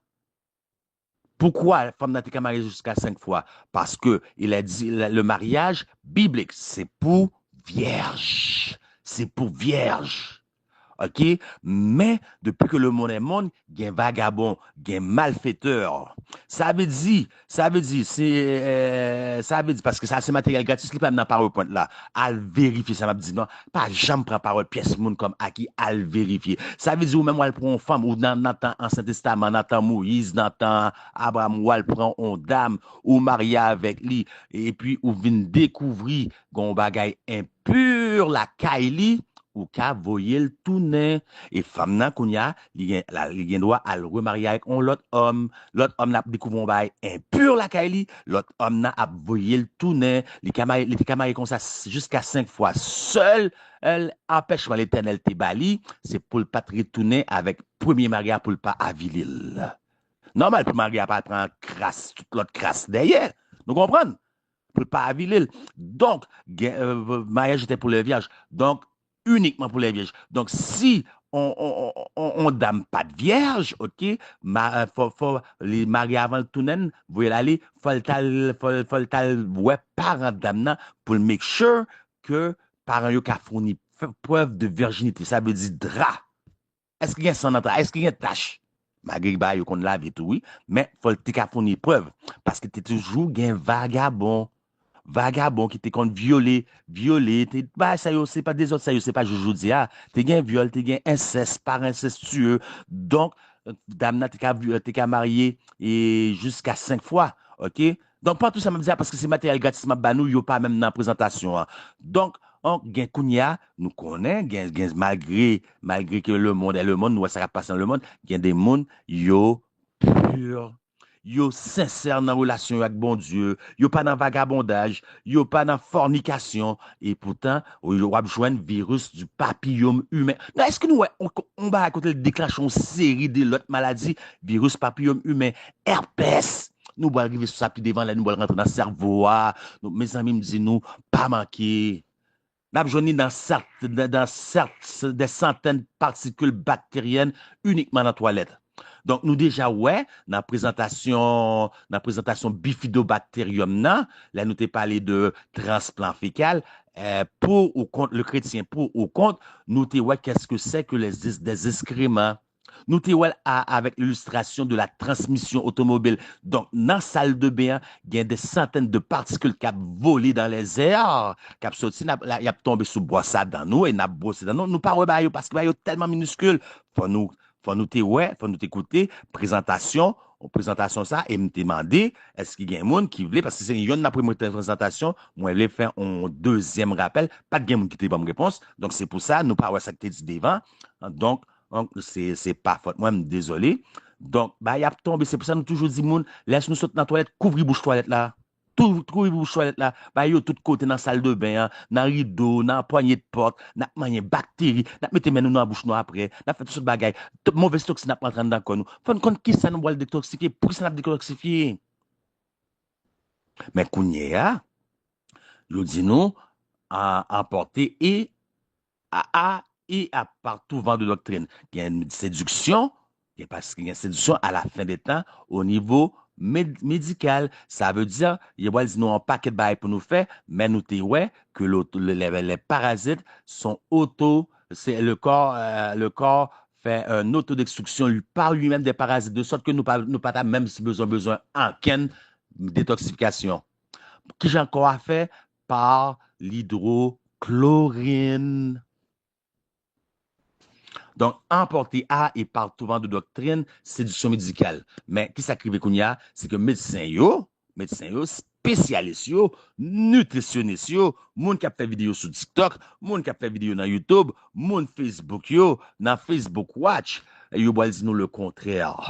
Pourquoi la femme n'a qu'à marier jusqu'à 5 fois? Parce que il a dit le mariage biblique, c'est pour vierge. C'est pour vierge. OK? Mais depuis que le monde est monde, il y a un vagabond, il y a un malfaiteur. Ça veut dire, parce que ça, c'est matériel gratuit, ce n'est pas dans PowerPoint là. À vérifier, ça m'a dit non, pas jamais prendre parole, pièce monde comme à qui, à vérifier. Ça veut dire, ou même, elle prend une femme, ou dans Nathan, Ancien Testament, Nathan Moïse, Nathan Abraham, ou elle prend une dame, ou mariée avec lui, et puis, ou vient découvrir, qu'on bagaille impur, la Kylie, ou ka voyer le tourner et femme nan kounya li gen droit à le remarier avec un l'autre homme n'a découvert un bail impur la Kylie l'autre homme n'a a voyer le tourner li kamay comme ça jusqu'à 5 fois seul elle empêche l'éternel te bali c'est pour le pas retourner avec premier mariage pour le pas avilil normal pour mariage pas prendre crasse toute l'autre crasse derrière nous comprenons pour le pas avilil donc mariage était pour les vierges donc uniquement pour les vierges. Donc, si on dame pas de vierge, OK, faut les marier avant le tunnel, vous voyez aller, faut le ouais, parent dame pour le make sure que parent yo ka fourni preuve de virginité. Ça veut dire drap. Est-ce qu'il y a son entrée? Est-ce qu'il y a tache? Malgré bah, qu'on lave et tout, oui, mais faut le ka fourni preuve. Parce que tu es toujours un vagabond qui te compte violé, bah, ça c'est pas des autres, ça c'est pas joujou dia, t'es gain viol, t'es gain inceste, par incestueux. Donc, dame t'es qu'à marier et jusqu'à 5 fois, OK? Donc, pas tout ça, me dire parce que c'est matériel gratis, m'a banou, yo pas même dans la présentation, hein. Donc, on gen kounya, nous connaît, malgré que le monde est le monde, nous, ça va passer dans le monde, gen des mondes, yo pur, yo sincère dans la relation avec bon Dieu, yo pas dans vagabondage, yo pas dans fornication, et pourtant, yo va joindre virus du papillome humain. Non, est-ce que nous, ouais, on va raconter le déclenchement une série de l'autre maladie, virus papillome humain, herpès, nous allons arriver sur ça, puis devant là, nous allons rentrer dans le cerveau. Mes amis me disent, nous, pas manquer. Nous avons des centaines de particules bactériennes uniquement dans la toilette. Donc, nous déjà, ouais, dans la présentation bifidobacterium, là, nous t'ai parlé de transplant fécal. Pour ou contre le chrétien, pour ou contre, nous t'ai ouais, qu'est-ce que c'est que des excréments? Nous t'ai ouais, avec l'illustration de la transmission automobile. Donc, dans la salle de bain, il y a des centaines de particules qui ont volé dans les airs, qui ont sorti, il y a tombé sous brossade dans nous, et n'a brossé dans nous. Nous pas ouais, parce que est tellement minuscule. Faut nous, faut nous t'écouter, présentation ça, et me demander, est-ce qu'il y a un monde qui voulait, parce que c'est une première présentation, moi, je voulais faire un deuxième rappel, pas de monde qui te bonne réponse. Donc, c'est pour ça, nous pas ouais, ça que tu dit devant. Donc, c'est pas faute. Moi, désolé. Donc, bah, il a tombé. C'est pour ça que nous toujours dit, moun, laisse-nous sauter dans la toilette, couvrir bouche toilette là. Tout, couvrir bouche toilette là. Bah, yo, tout côté dans la salle de bain, hein, dans le rideau, dans la poignée de porte, n'a manié bactéries, n'a mettez nous dans la bouche noire après, n'a fait tout ce bagage. Mauvaise toxine n'a pas entré dans nous. Faut nous compte qui ça nous va le détoxifier, pour ça nous détoxifier. Mais kounye a, yo dit nous, à emporter et à partout vent de doctrine. Il y a une séduction, parce qu'il y a une séduction à la fin des temps au niveau médical. Ça veut dire, il y a nous un paquet de bails pour nous faire, mais nous te ouais que les parasites sont c'est le corps fait une autodestruction par lui-même des parasites, de sorte que nous pas même si besoin en ken détoxification. Qui j'ai encore à faire par l'hydrochlorine. Donc, emporter à et par tout vent de doctrine, séduction médicale. Mais, qui s'acrive qu'on y a, c'est que médecins spécialistes yo, nutritionnistes yo, moun qui a fait vidéo sur TikTok, moun qui a fait vidéo dans YouTube, moun Facebook yo, dans Facebook Watch, yo boit nous le contraire.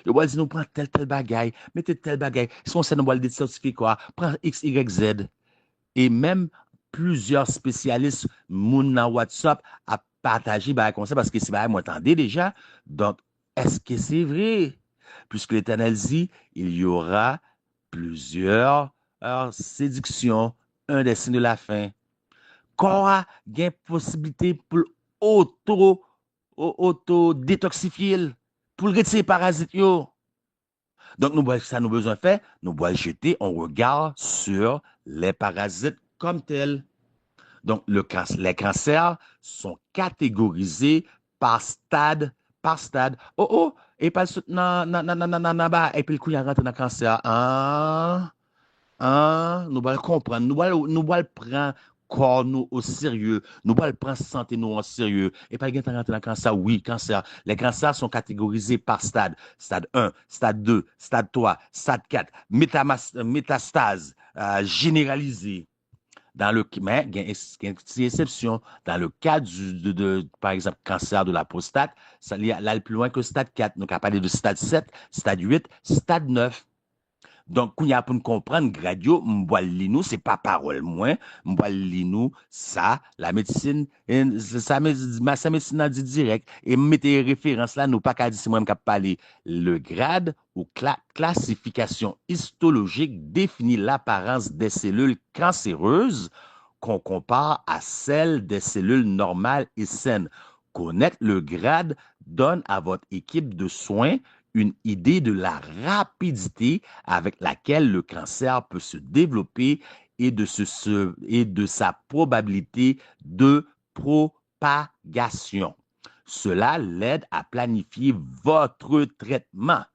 Yo boit nous prend tel bagaille, mettez tel bagaille. Si on sait nous boit des certificats quoi, prend X, Y, Z. Et même plusieurs spécialistes, moun dans WhatsApp, a partagé bah, comme ça parce que c'est bah, moi attendez déjà. Donc, est-ce que c'est vrai? Puisque l'Éternel dit, il y aura plusieurs séductions, un des signes de la fin. Qu'aura une possibilité pour auto-détoxifier, pour retirer les parasites. Yo. Donc, ça nous besoin de faire, nous devons jeter un regard sur les parasites comme tels. Donc, les cancers sont catégorisés par stade, par stade. Oh, et pas et puis le coup, il rentre dans le cancer. Nous allons comprendre, nous allons prendre corps nous au sérieux, nous allons prendre santé nous au sérieux. Et pas rentrer dans le cancer, oui, cancer. Les cancers sont catégorisés par stade. Stade 1, stade 2, stade 3, stade 4, métastase généralisée. Dans le, mais il y a une exception. Dans le cas par exemple, cancer de la prostate, ça là plus loin que stade 4. Donc, à parler de stade 7, stade 8, stade 9. Donc, quand il y a pour nous comprendre, gradio, m'boile c'est pas parole moins, m'boile ça, la médecine, ça médecine a dit direct, et mettez référence là, nous pas qu'à dire, c'est moi qui parler. Le grade ou classification histologique définit l'apparence des cellules cancéreuses qu'on compare à celles des cellules normales et saines. Connaître le grade donne à votre équipe de soins une idée de la rapidité avec laquelle le cancer peut se développer et de sa probabilité de propagation. Cela l'aide à planifier votre traitement.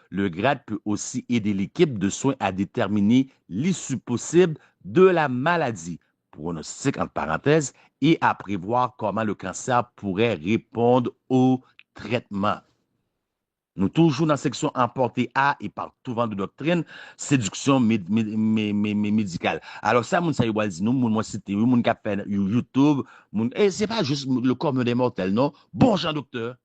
Le grade peut aussi aider l'équipe de soins à déterminer l'issue possible de la maladie, pronostic entre parenthèses, et à prévoir comment le cancer pourrait répondre au traitement. Nous toujours dans la section emporté à et par tout vent de doctrine, séduction médicale. Alors ça, moun sa yo dit nous, moun moi cité, moun qui fait YouTube, et c'est pas juste le corps des mortels, non. Bon, Jean docteur.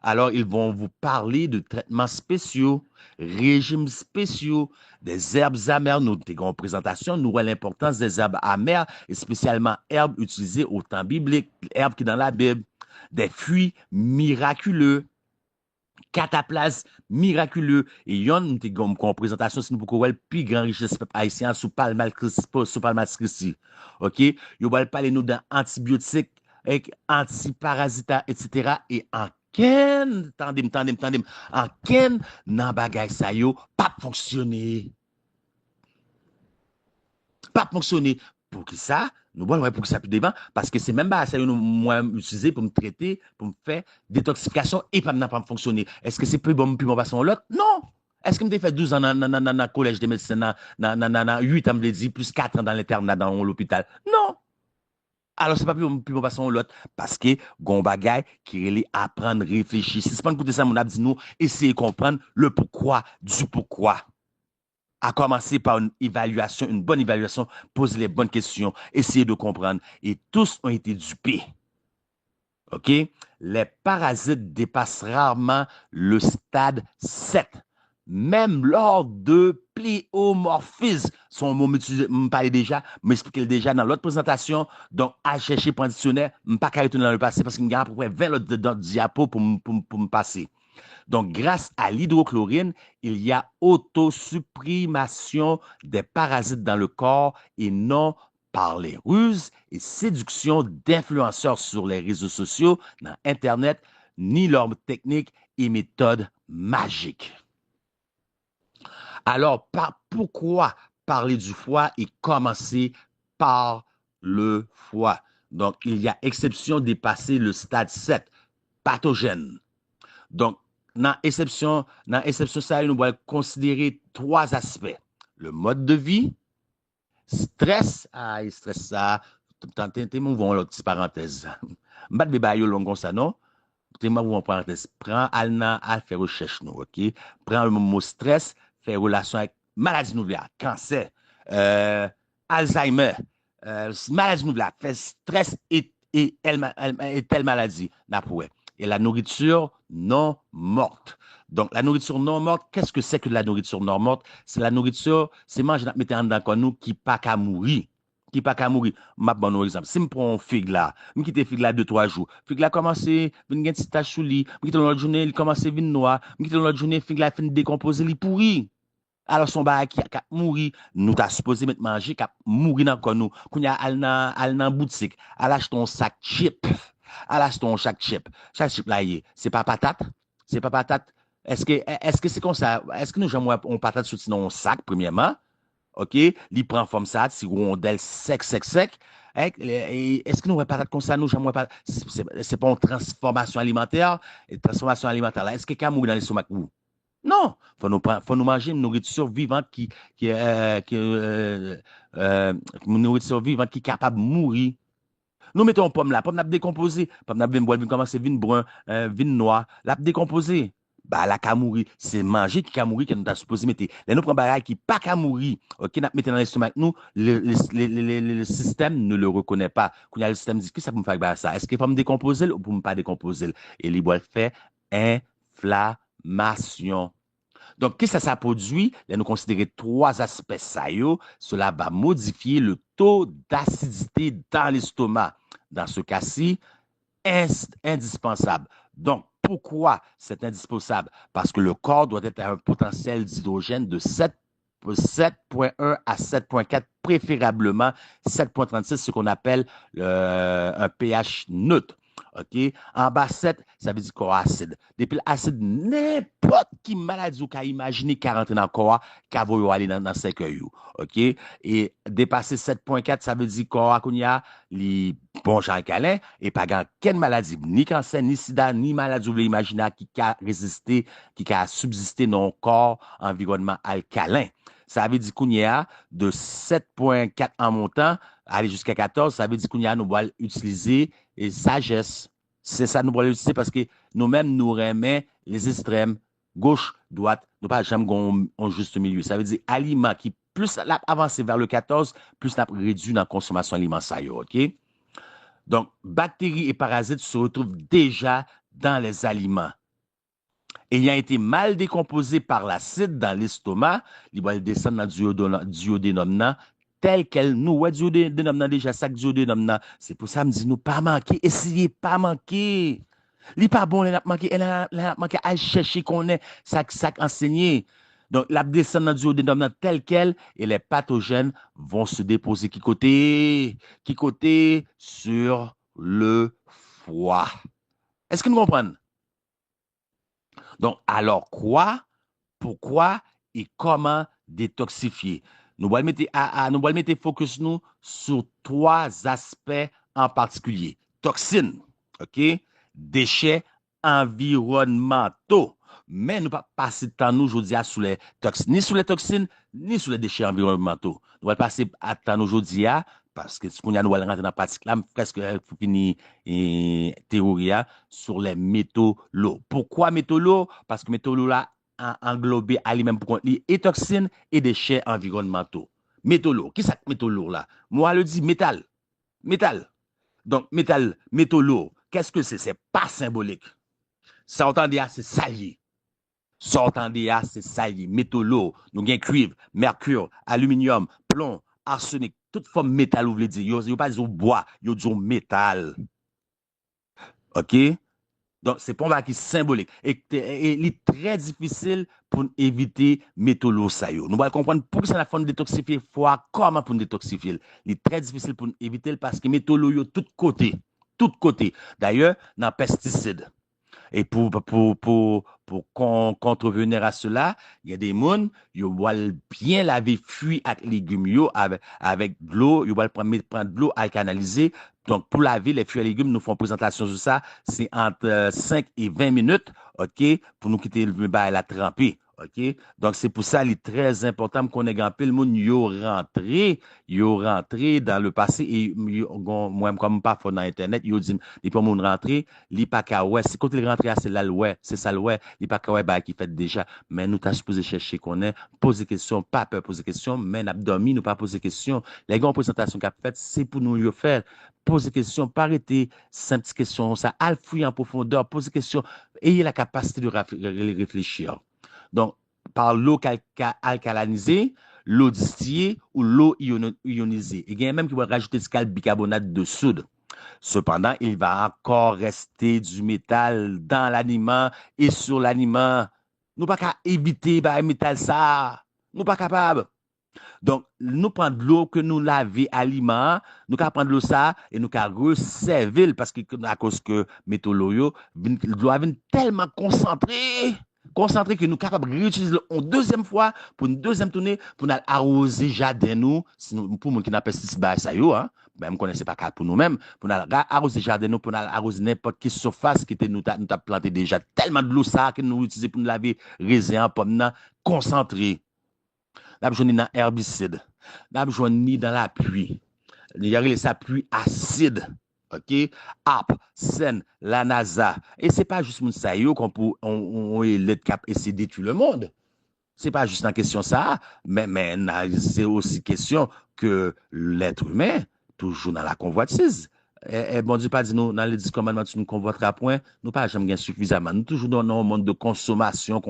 Alors, ils vont vous parler de traitements spéciaux, régimes spéciaux, des herbes amères. Nous avons une présentation, nous voyons l'importance des herbes amères, et spécialement herbes utilisées au temps biblique, herbes qui sont dans la Bible, des fruits miraculeux, cataplasmes miraculeux. Et yon, nous avons une présentation, si nous pouvons voir le plus grand richesse peuple haïtien sous Palmas Christi. OK? Vous allez parler nous d'antibiotiques, antiparasitaires, etc. Et en tandem, en ken nan bagay sa yo, pas fonctionner. Pas fonctionner. Pour qui ça? Nous voyons pour que ça plus devant, parce que c'est même pas ça que moi utiliser pour me traiter, pour me faire détoxification et pas pas fonctionner. Est-ce que c'est plus bon puis mon passer l'autre? Non. Est-ce que me fait 12 ans dans le collège de médecine, 8 ans, me dit, plus 4 ans dans l'internat dans l'hôpital? Non. Alors, c'est pas plus bon passer l'autre, parce que gon bagay qui est apprendre, réfléchir. Si c'est pas écouter ça, mon dit nous, essayer de comprendre le pourquoi du pourquoi. À commencer par une évaluation, une bonne évaluation, poser les bonnes questions, essayer de comprendre. Et tous ont été dupés. OK? Les parasites dépassent rarement le stade 7. Même lors de pléomorphisme, son mot me parlait déjà, m'expliquait déjà dans l'autre présentation. Donc, à chercher pour un dictionnaire, je ne pas retourner dans le passé parce qu'il y a à peu près 20 autres diapos pour me passer. Donc, grâce à l'hydrochlorine, il y a autosupprimation des parasites dans le corps et non par les ruses et séduction d'influenceurs sur les réseaux sociaux, dans Internet, ni leurs techniques et méthodes magiques. Alors, pourquoi parler du foie et commencer par le foie? Donc, il y a exception dépasser le stade 7, pathogène. Donc, dans l'exception, ça, nous allons considérer 3 aspects. Le mode de vie, stress, stress ça, t'es mon l'autre petite parenthèse. M'bat de bayo long comme ça, non? T'es mon parenthèse. Prends alna à faire recherche, nous, OK? Prends le mot stress, faire relation avec maladie nouvelle, cancer, Alzheimer, maladie nouvelle, fait stress et telle maladie, n'aprouve. Et la nourriture non morte. Donc, la nourriture non morte, qu'est-ce que c'est que la nourriture non morte? C'est la nourriture, c'est manger dans mettre en dedans nous qui pas qu'à mourir. Qui pas qu'à mourir. Ma bon exemple. Si je prends un figue là, je quitte figue là 2-3 jours. Figue là commence, vient une petite tache sous lui. Je quitte l'autre journée, il commence à venir noir. Je quitte l'autre journée, figue là fin décomposer, il pourri. Alors son bagage qui a mouri, nous t'a supposé mettre manger, qui a mouri dans le nous. Qu'on y a al nan boutique, al acheter un sac chip. Al acheter un chaque chip. Chaque chip là, c'est pas patate? C'est pas patate? Est-ce que c'est comme ça? Est-ce que nous jamais on patate sous dans un sac, premièrement? OK? Il prend forme ça, si rondelle sec. Est-ce que nous avons patate comme ça? Nous jamais pas. C'est pas une transformation alimentaire. Et transformation alimentaire là, est-ce que quelqu'un mourit dans l'estomac? Non, faut nous manger une nourriture vivante une nourriture vivante qui est capable de mourir. Nous mettons une pomme n'a décomposé, pomme n'a bien boire, commencer vin brun, vin noir, l'a décomposé. Bah la ka mourir, c'est manger qui ka mourir que nous t'a supposé mettre. Là nous prenons bagaille qui pas ka mourir. OK, n'a mettre dans l'estomac nous, le système ne le reconnaît pas. Quand le système dit que ça peut me faire ça, est-ce qu'il faut me décomposer ou pour me pas décomposer? Et il va faire inflammation. Donc, qu'est-ce que ça produit? Là, nous considérons 3 aspects. Cela va modifier le taux d'acidité dans l'estomac. Dans ce cas-ci, indispensable. Donc, pourquoi c'est indispensable? Parce que le corps doit être à un potentiel d'hydrogène de 7,1 à 7,4, préférablement 7,36, ce qu'on appelle un pH neutre. OK? En bas 7, ça veut dire corps acide. Depuis l'acide, n'importe qui maladie ou qu'a imaginé qu'à rentrer dans le corps, qu'à vous aller dans le cercueil. OK? Et dépasser 7,4, ça veut dire corps qu'on y a les bons gens câlins et pas quelle maladie, ni cancer, ni sida, ni maladie ou imaginer qui a résisté, qui a subsisté dans le corps environnement alcalin. Ça veut dire qu'on y a de 7,4 en montant, aller jusqu'à 14, ça veut dire qu'on y a nous allons utiliser et sagesse. C'est ça nous allons utiliser parce que nous-mêmes nous remet les extrêmes. Gauche, droite, nous pas jamais en juste milieu. Ça veut dire aliment qui plus avancé vers le 14, plus la réduit dans la consommation alimentaire. OK? Donc, bactéries et parasites se retrouvent déjà dans les aliments. Ayant été mal décomposé par l'acide dans l'estomac, il va descendre dans le duodénum tel qu'elle nous. Ouais, duodénum déjà, ça duodénum c'est pour ça que je dis nous pas manquer, essayez pas manquer. Il n'est pas bon, elle a manqué à chercher qu'on est, ça enseigné. Donc, la descente dans le duodénum tel quel et les pathogènes vont se déposer qui côté sur le foie. Est-ce que nous comprenons? Donc, alors quoi, pourquoi et comment détoxifier? Nous allons mettre focus nous sur trois aspects en particulier. Toxines, OK? Déchets environnementaux. Mais nous ne pas passer de temps nous aujourd'hui sur les toxines, ni sur les toxines, ni sur les déchets environnementaux. Nous allons passer de temps aujourd'hui parce que ce qu'on a nous allons rentrer dans la pratique là, presque fini théorie sur les métaux lourds. Pourquoi métaux lourds? Parce que métaux lourds là englobé à lui-même pour contenir et toxines et déchets environnementaux. Métaux lourds. Qui ça métaux lourds là? Moi, je dis métal. Métal. Donc, métaux lourds. Qu'est-ce que c'est? C'est pas symbolique. Ça entendez, c'est salier. Ça entendez, c'est salier. Métaux lourds. Nous avons cuivre, mercure, aluminium, plomb, arsenic, toute forme métal, vous voulez dire. Vous ne pas dire bois, vous dire métal. OK? Donc, c'est pour moi qui est symbolique. Et il est très difficile pour éviter métaux lourds. Nous allons comprendre pourquoi ça a fait détoxifier foie, comment pour détoxifier. Il est très difficile pour éviter parce que métaux lourds, tout côté. Tout côté. D'ailleurs, dans les pesticides. Et pour contrevenir à cela, il y a des gens qui vont bien laver fruits et légumes avec de l'eau, ils vont prendre de l'eau à canaliser. Donc, pour laver les fruits et légumes, nous faisons une présentation sur ça. C'est entre 5 et 20 minutes, OK, pour nous quitter le bain à la tremper. OK? Donc, c'est pour ça, il est très important qu'on ait gampé le monde, yo rentré dans le passé et moi, comme pas dans Internet, yo dit, il peut moun rentrer, li pas ka ouais, c'est quand il rentre, c'est là, ouais, c'est ça, ouais, il pas ka ouais, bah, qui fait déjà. Mais nous, t'as supposé chercher qu'on est, poser question, pas peur poser question, mais n'a dormi, nous pas poser question. Les grandes présentations qu'a fait, c'est pour nous le faire. Poser question, pas arrêter, simple question, ça, al fouiller en profondeur, poser question, ayez la capacité de réfléchir. Donc, par l'eau alcalinisée, l'eau distillée ou l'eau ionisée. Il y a même qui va rajouter du bicarbonate de soude. Cependant, il va encore rester du métal dans l'aliment et sur l'aliment. Nous pas qu'à éviter le métal ça. Nous pas capable. Donc, nous prenons de l'eau que nous lavons aliment, nous pouvons prendre l'eau ça et nous pouvons resservir parce que à cause que métaux l'eau vient tellement concentré que nous sommes capables de réutiliser une deuxième fois pour une deuxième tournée pour nous arroser le jardin nous, pour nous qui n'a pas pesticide ça yo hein, même connaissez pas pour nous-mêmes pour nous arroser le jardin nous pour nous arroser n'importe quelle surface qui était nous t'a planté déjà tellement de l'eau ça que nous utilisons pour nous laver raisin pomme concentré. N'a besoin dans herbicide, n'a besoin ni dans la pluie. Il y a sa pluie acide. OK? AP, SEN, la NASA. Et c'est pas juste mon saillot qu'on peut on est cap essayer d'étudier le monde. C'est pas juste une question ça, mais c'est aussi question que l'être humain toujours dans la convoitise. Bon Dieu pas dit nous dans les 10 commandements tu nous convoiteras point, nous pas jamais gain suffisamment. Nous toujours dans un monde de consommation,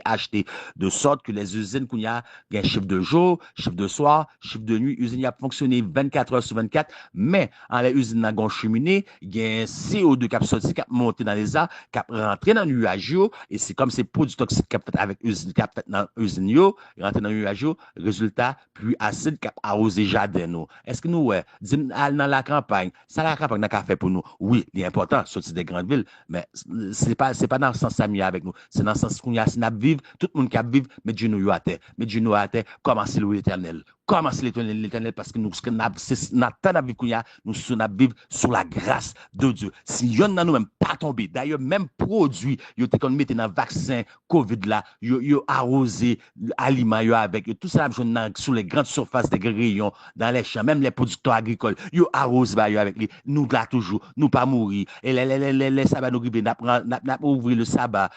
acheter de sorte que les usines qu'on y a gain chiffre de jour, chiffre de soir, chiffre de nuit, usine y a fonctionné 24 heures sur 24, mais en les usines n'a gon cheminée, gain CO2 qui a sorti qui a monté dans les airs, qui a rentré dans le nuage et c'est comme ces produits toxiques qui a fait avec usine qui a fait dans usine yo, rentré dans le nuage, résultat pluie acide qui a arrosé jardin nous. Est-ce que nous ouais, dans la campagne ça la campagne n'a qu'à faire pour nous. Oui, il est important, sortir des grandes villes, mais c'est pas dans le sens ami avec nous. C'est dans le sens qu'on y a si n'a vivre, tout le monde qui a vivre, mais Dieu nous y a terre. Mais Dieu nous a terre, commencez l'éternel. Commencez l'éternel parce que nous, n'a vivre qu'on y a, nous vivre sous la grâce de Dieu. Si y'en a nous-mêmes pas tombé, d'ailleurs, même produit, yo te qu'on mette dans le vaccin COVID là, yo arrosé aliments yo avec, tout ça, sous les grandes surfaces des rayons, dans les champs, même les producteurs agricoles, yo arrosé, avec lui. Nous là toujours, nous pas mourir. Et les sabbats nous grippés, n'a ouvrir le sabbat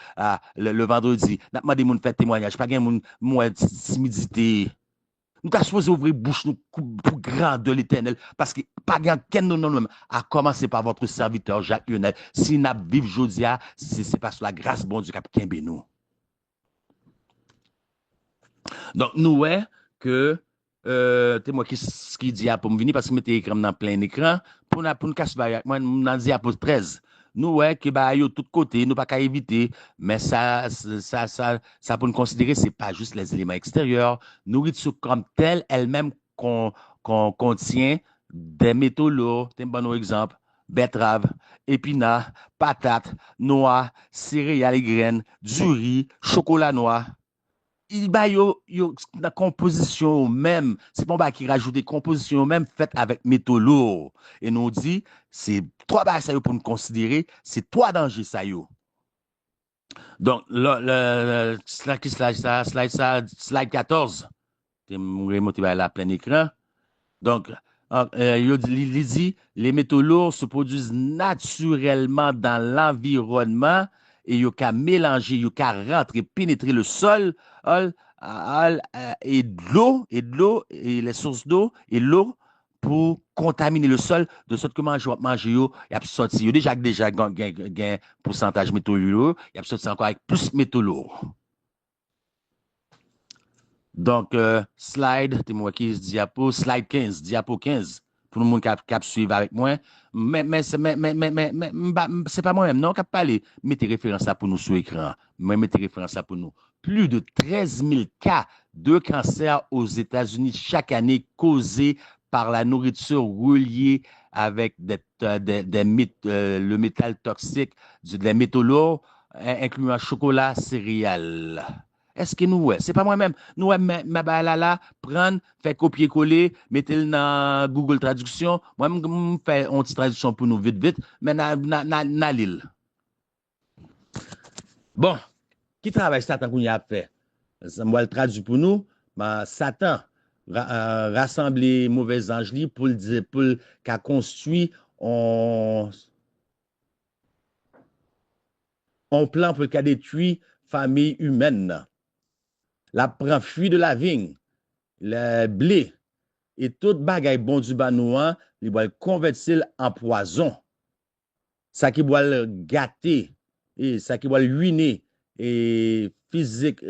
le vendredi. N'a demandé moun faire témoignage, pas gain moun timidité. Nous t'as supposé ouvrir bouche nous pour grand de l'Éternel parce que pas gain ken non non à commencer par votre serviteur Jacques Lionel. Si n'a vivre jodia, c'est parce la grâce bon Dieu qui a kembe nous. Donc, nous, ouais, que, c'est moi qui dit pour me venir parce que je m'étais écran dans plein écran pour nous casser avec moi, dans diapo 13. Nous, ouais, que bah, yo, tout côté, nous pas qu'à éviter, mais ça pour nous considérer, c'est pas juste les éléments extérieurs. Nourriture comme telle, elle-même, qu'on contient des métaux lourds, c'est un bon exemple, betterave, épinards, patates, noix, céréales et graines, du riz, chocolat noir. Il ba la composition même, c'est pas qui rajoute des compositions même faites avec métaux lourds. Et nous dit, c'est trois bagages ça pour nous considérer, c'est trois dangers ça yo. Donc, slide 14, c'est remonté vers la plein écran. Donc, il dit, les métaux lourds se produisent naturellement dans l'environnement et il y a mélanger, il y a rentrer, pénétrer le sol et de l'eau, et les sources d'eau et l'eau pour contaminer le sol de sorte que manger, il y a sorti, déjà un pourcentage métaux lourds, il y a sorti encore avec plus métaux lourds. Donc, slide 15, pour le monde qui suivre avec moi. Mais c'est pas moi-même, non, qui a parlé. Mettez référence là pour nous sur l'écran. Mettez référence là pour nous. Plus de 13 000 cas de cancer aux États-Unis chaque année causés par la nourriture reliée avec le métal toxique, des métaux lourds, incluant chocolat, céréales. Est-ce que nous, ouais, c'est pas moi-même. Nous, ouais, ma là, prendre, faire copier-coller, mettez-le dans Google Traduction. Moi, je fais une petite traduction pour nous vite, mais na l'île. Bon, qui travaille Satan qu'on y a fait? Ça va le traduire pour nous. Mais Satan rassembler mauvais anges pour le dire, pour qu'a construit on plan pour qu'a détruit famille humaine. La prend fuit de la vigne, le blé et tout bagaille bon du banouan, il va le convertir en poison. Ça qui va le gâter et ça qui va le ruiner et physique,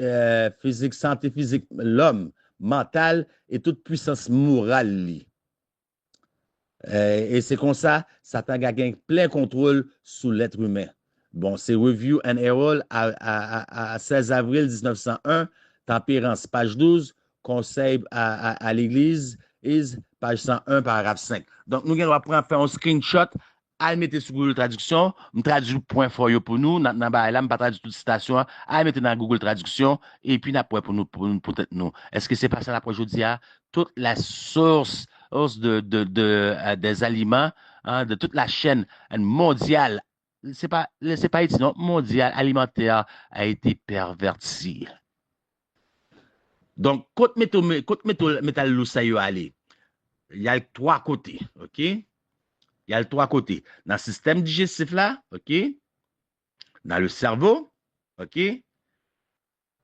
santé physique, l'homme, mental et toute puissance morale. Et c'est comme ça, Satan a gagné plein contrôle sur l'être humain. Bon, c'est Review and Herald à 16 avril 1901. Tempérance, page 12, conseil à l'Église, page 101, paragraphe 5. Donc, nous allons faire un screenshot, à mettre sur Google Traduction, je traduis point for you pour nous, je ne vais pas traduire toute citation, à mettre dans Google Traduction, et puis après pour nous, peut-être nous. Est-ce que c'est pas ça après je dis, toute la source des aliments, hein, de toute la chaîne mondiale, c'est pas ici, non, mondiale alimentaire a été pervertie. Donc, côté métal loussa yo aller, il y a trois côtés, OK? Il y a trois côtés. Dans le système digestif là, OK? Dans le cerveau, OK?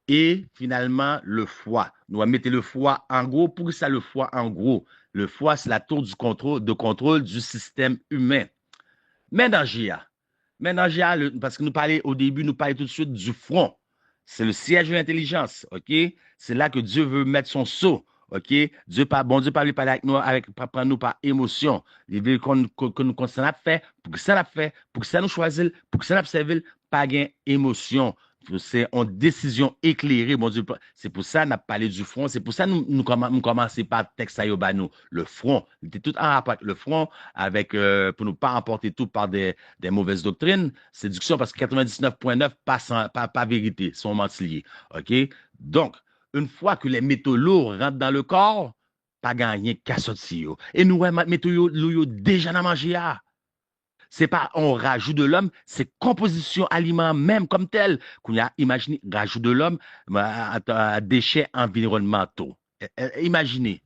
Et finalement, le foie. Nous allons mettre le foie en gros. Pour ça, le foie en gros. Le foie, c'est la tour de contrôle du système humain. Mais dans GIA, parce que nous parlons au début, nous parlons tout de suite du front. C'est le siège de l'intelligence, OK? C'est là que Dieu veut mettre son sceau, OK? Bon Dieu parle avec nous, prendre nous par émotion. Il veut qu'on nous fait, pour que ça n'a fait, pour que ça nous choisisse, pour que ça nous serve, pas gain émotion. C'est en décision éclairée, bon Dieu. C'est pour ça qu'on a parlé du front. C'est pour ça que nous commençons par le texte nous. Le front. Il était tout en rapport avec le front, pour ne pas emporter tout par des mauvaises doctrines. Séduction, parce que 99,9 pas vérité, sont mentiliers. OK? Donc, une fois que les métaux lourds rentrent dans le corps, pas gagné qu'à sortir. Et nous, métaux lourds déjà dans manger. C'est pas on rajout de l'homme, c'est composition aliment même comme tel. Qu'on a imaginé rajout de l'homme à déchets environnementaux. Imaginez,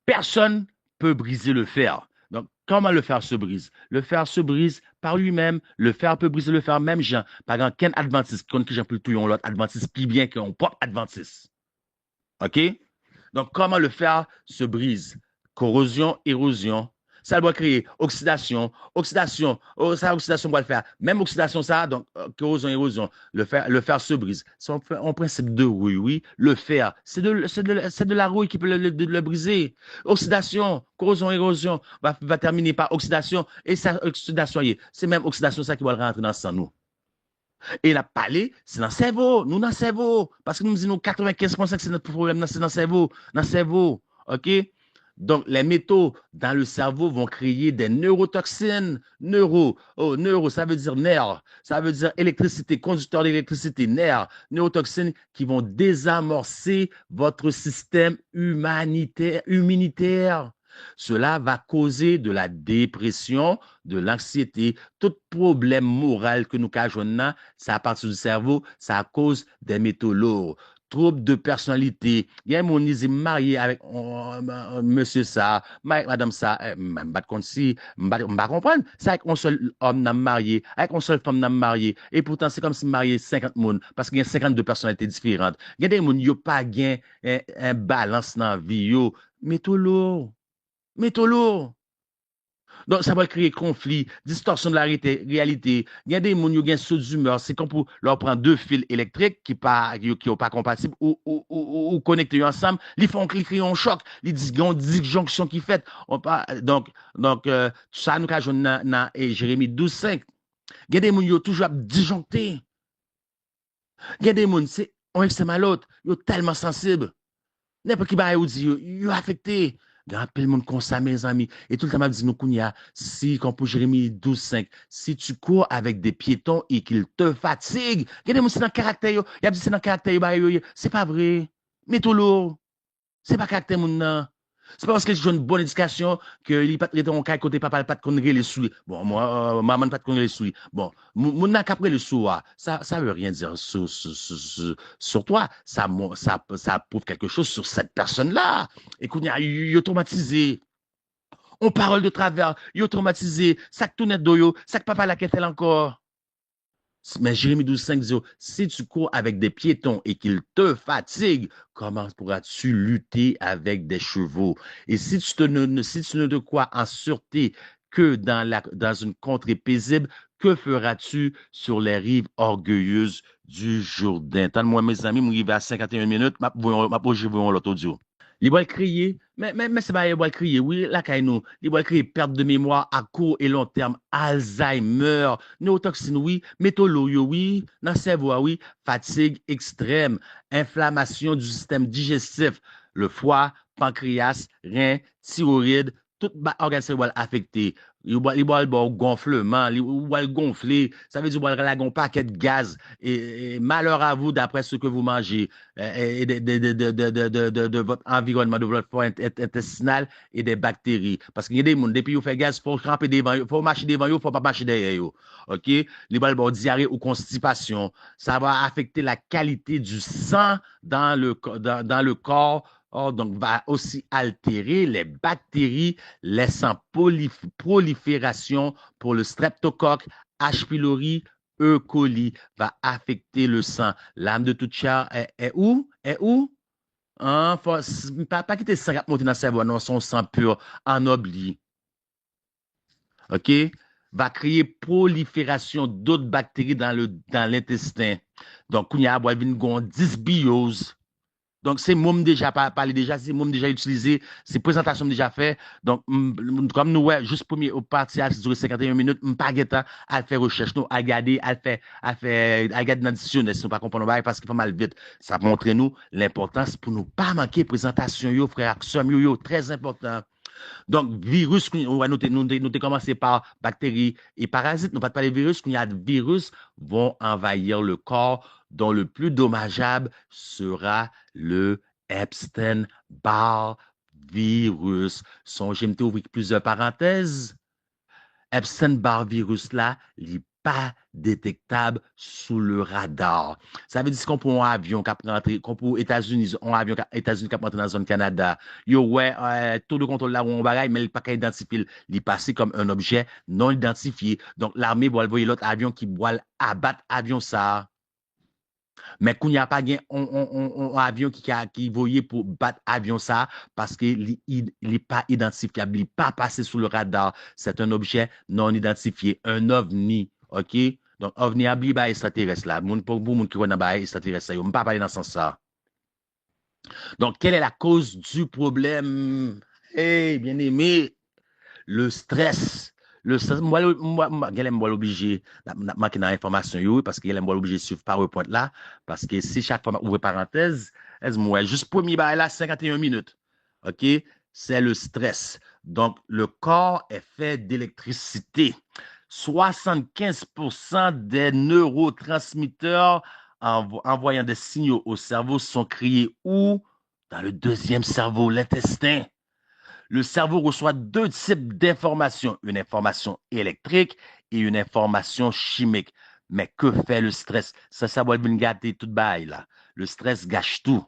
personne peut briser le fer. Donc comment le fer se brise? Le fer se brise par lui-même. Le fer peut briser le fer même, Jean. Par exemple, qu'un adventiste, qu'on qui j'en plus tout l'autre adventiste, plus bien qu'un propre adventiste. OK? Donc, comment le fer se brise? Corrosion, érosion. Ça doit créer oxydation. Oxydation, oh, ça, oxydation va le faire. Même oxydation, ça, donc, corrosion, érosion. Le fer se brise. C'est en principe de rouille, oui. Le fer, c'est de la rouille qui peut le briser. Oxydation, corrosion, érosion va terminer par oxydation. Et ça, oxydation, c'est même oxydation, ça qui va rentrer dans le sang, nous. Et la parler, c'est dans le cerveau. Nous, dans le cerveau. Parce que nous disons 95% que c'est notre problème, c'est dans le cerveau. Dans le cerveau. OK? Donc, les métaux dans le cerveau vont créer des neurotoxines. Neuro, ça veut dire nerf. Ça veut dire électricité, conducteur d'électricité, nerf. Neurotoxines qui vont désamorcer votre système immunitaire. Cela va causer de la dépression, de l'anxiété, tout problème moral que nous cajonnons, ça à partir du cerveau, ça cause des métaux lourds. Trouble de personnalité. Il y a un monde qui est marié avec monsieur ça, madame ça, je ne pas comprendre. C'est avec un seul homme n'a marié, avec une seule femme n'a marié. Et pourtant, c'est comme si marié 50 personnes, parce qu'il y a 52 personnalités différentes. Il y a des gens qui n'ont pas un balance dans la vie. Métaux lourds. Métaux lourds. Donc, ça va créer conflit, distorsion de la réalité. Il y a des gens qui ont saut d'humeur. C'est comme pour leur prendre deux fils électriques qui sont pas compatibles ou connectés ensemble. Ils font cliquer un choc. Ils ont une disjonction qui fait. Donc, ça nous a joué dans Jérémie 12:5. Il y a des gens qui ont toujours disjoncté. Il y a des gens, c'est un extrême à l'autre. Ils sont tellement sensibles. N'importe qui va vous dire, ils sont affectés. Il y a un peu de monde comme ça, mes amis. Et tout le temps, m'a dit, nous, Kounia, si, comme pour Jérémie 12:5, si tu cours avec des piétons et qu'ils te fatiguent, il y a des gens, c'est dans le caractère, il y a dit, c'est dans le caractère, c'est pas vrai. Mais tout lourd, c'est pas caractère, mon non. C'est pas parce que j'ai une bonne éducation que il pas traité en cas côté papa pas de connaître les souliers. Bon, moi, maman pas de connaître les souliers. Bon, mon n'a qu'après le soir, ça veut rien dire sur toi. Ça prouve quelque chose sur cette personne-là. Et qu'on y a eu traumatisé. On parle de travers, yo traumatisé. Ça que tout net d'oyo, ça que papa la qu'est-elle encore. Mais Jérémie 12:5 dit, si tu cours avec des piétons et qu'ils te fatiguent, comment pourras-tu lutter avec des chevaux? Et si tu ne te crois en sûreté que dans une contrée paisible, que feras-tu sur les rives orgueilleuses du Jourdain? Tant moi, mes amis, je vais à 51 minutes, je vais l'autre audio. Il va crier, mais c'est pas il va crier, oui, là, quand nous, il va crier perte de mémoire à court et long terme, Alzheimer, neurotoxine, oui, métaux lourds, oui, dans le cerveau, oui, fatigue extrême, inflammation du système digestif, le foie, pancréas, rein, thyroïde, tout organe cérébral affecté. Il va le gonflement, il va le gonfler, ça veut dire qu'il va un paquet de gaz. Et malheur à vous d'après ce que vous mangez et de votre environnement, de votre flore intestinale et des bactéries. Parce qu'il y a des gens, depuis vous faites gaz, il faut cramper devant, il faut marcher devant, il ne faut pas marcher derrière. OK? Les balles diarrhée ou constipation, ça va affecter la qualité du sang dans le corps. Oh, donc, va aussi altérer les bactéries, laissant prolifération pour le streptocoque, H. pylori, E. coli, va affecter le sang. L'âme de toute chair est où? Est où? Hein? Pas quitter le sang qui monter dans le cerveau, non, son sang pur, ennobli. OK? Va créer prolifération d'autres bactéries dans l'intestin. Donc, il y a une dysbiose. Donc, c'est môme déjà parlé déjà, c'est môme déjà utilisé, c'est présentation déjà fait. Donc, comme nous, ouais, juste premier au parti à 51 minutes, pas guetta à faire recherche, nous, à regarder, à regarder dans le dictionnaire, si nous pas comprendre parce qu'il faut mal vite. Ça montre nous l'importance pour nous pas manquer présentation, yo, frère, yo, très important. Donc, virus, on va noter, nous commencer par bactéries et parasites. Nous pas parler de virus, qu'il y a des virus vont envahir le corps, dont le plus dommageable sera le Epstein-Barr virus. Songez, je ouvrir plusieurs parenthèses. Epstein-Barr virus là, il pas détectable sous le radar. Ça veut dire qu'on prend un avion qui rentre, qu'on pour États-Unis, un avion États-Unis qui rentre dans la zone Canada, yo ouais, taux de contrôle là où on bagaille, mais il pas qu'à identifier, il passe comme un objet non identifié. Donc l'armée va envoyer l'autre avion qui va abattre avion ça. Mais qu'on n'y a pas un avion qui voyait pour battre avion ça parce qu'il n'est pas identifiable, il n'est pas passé sous le radar. C'est un objet non identifié, un ovni. OK? Donc, ovni a bliba extraterrestre là. Pour vous, qui connaît pas extraterrestre, je ne pas parler dans ce sens-là. Donc, quelle est la cause du problème? Eh, bien aimé, le stress. Le stress, moi, elle est obligé de manquer dans l'information, parce qu'elle est obligé de suivre PowerPoint là, parce que si chaque fois, ouvre parenthèse, moi, juste premier bail là, 51 minutes. OK? C'est le stress. Donc, le corps est fait d'électricité. 75% des neurotransmetteurs envoyant des signaux au cerveau sont créés où? Dans le deuxième cerveau, l'intestin. Le cerveau reçoit deux types d'informations, une information électrique et une information chimique. Mais que fait le stress? Ça va venir gâter tout bail, là. Le stress gâche tout.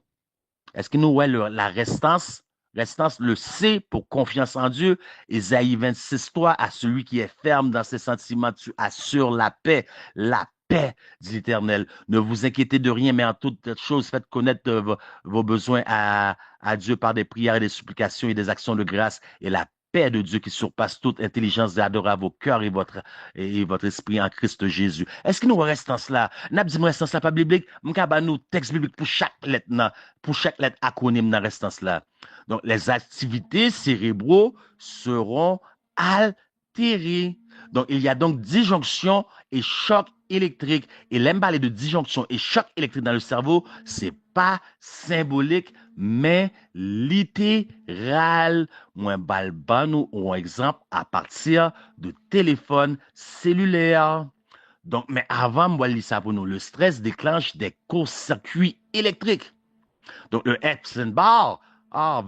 Est-ce que nous, ouais, la restance, le C pour confiance en Dieu, Ésaïe 26:3, à celui qui est ferme dans ses sentiments, tu assures la paix, dit l'Éternel. Ne vous inquiétez de rien, mais en toute chose, faites connaître vos besoins à Dieu par des prières et des supplications et des actions de grâce, et la paix de Dieu qui surpasse toute intelligence adorera vos cœurs et votre esprit en Christ Jésus. Est-ce que nous restons cela? N'a pas dit restons cela pas biblique? M'kaba nous texte biblique pour chaque lettre acronyme dans restance là. Donc, les activités cérébraux seront altérées. Donc, il y a donc disjonction et choc électrique. Et l'embalé de disjonction et choc électrique dans le cerveau, c'est pas symbolique, mais littéral. Moi, balban ou exemple à partir de téléphone cellulaire. Donc, mais avant, moi, ça pour nous, le stress déclenche des courts-circuits électriques. Donc, le Epstein-Barr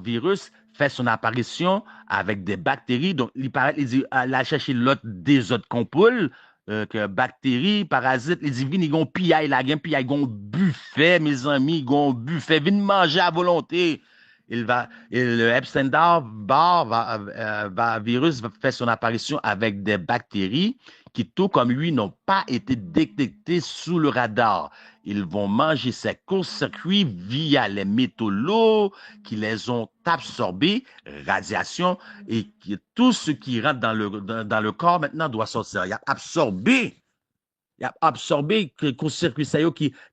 virus fait son apparition avec des bactéries. Donc, il paraît, il dit, il a cherché l'autre des autres compoles, que bactéries, parasites, il dit, vini, gon piaille, la gen piaille, gon buffet, mes amis, gon buffet, vini manger à volonté. Le Epstein-Barr virus fait son apparition avec des bactéries qui, tout comme lui, n'ont pas été détectées sous le radar. Ils vont manger ces courts-circuits via les métaux lourds qui les ont absorbés, radiation, et tout ce qui rentre dans le corps maintenant doit sortir. Il a absorbé que le court-circuit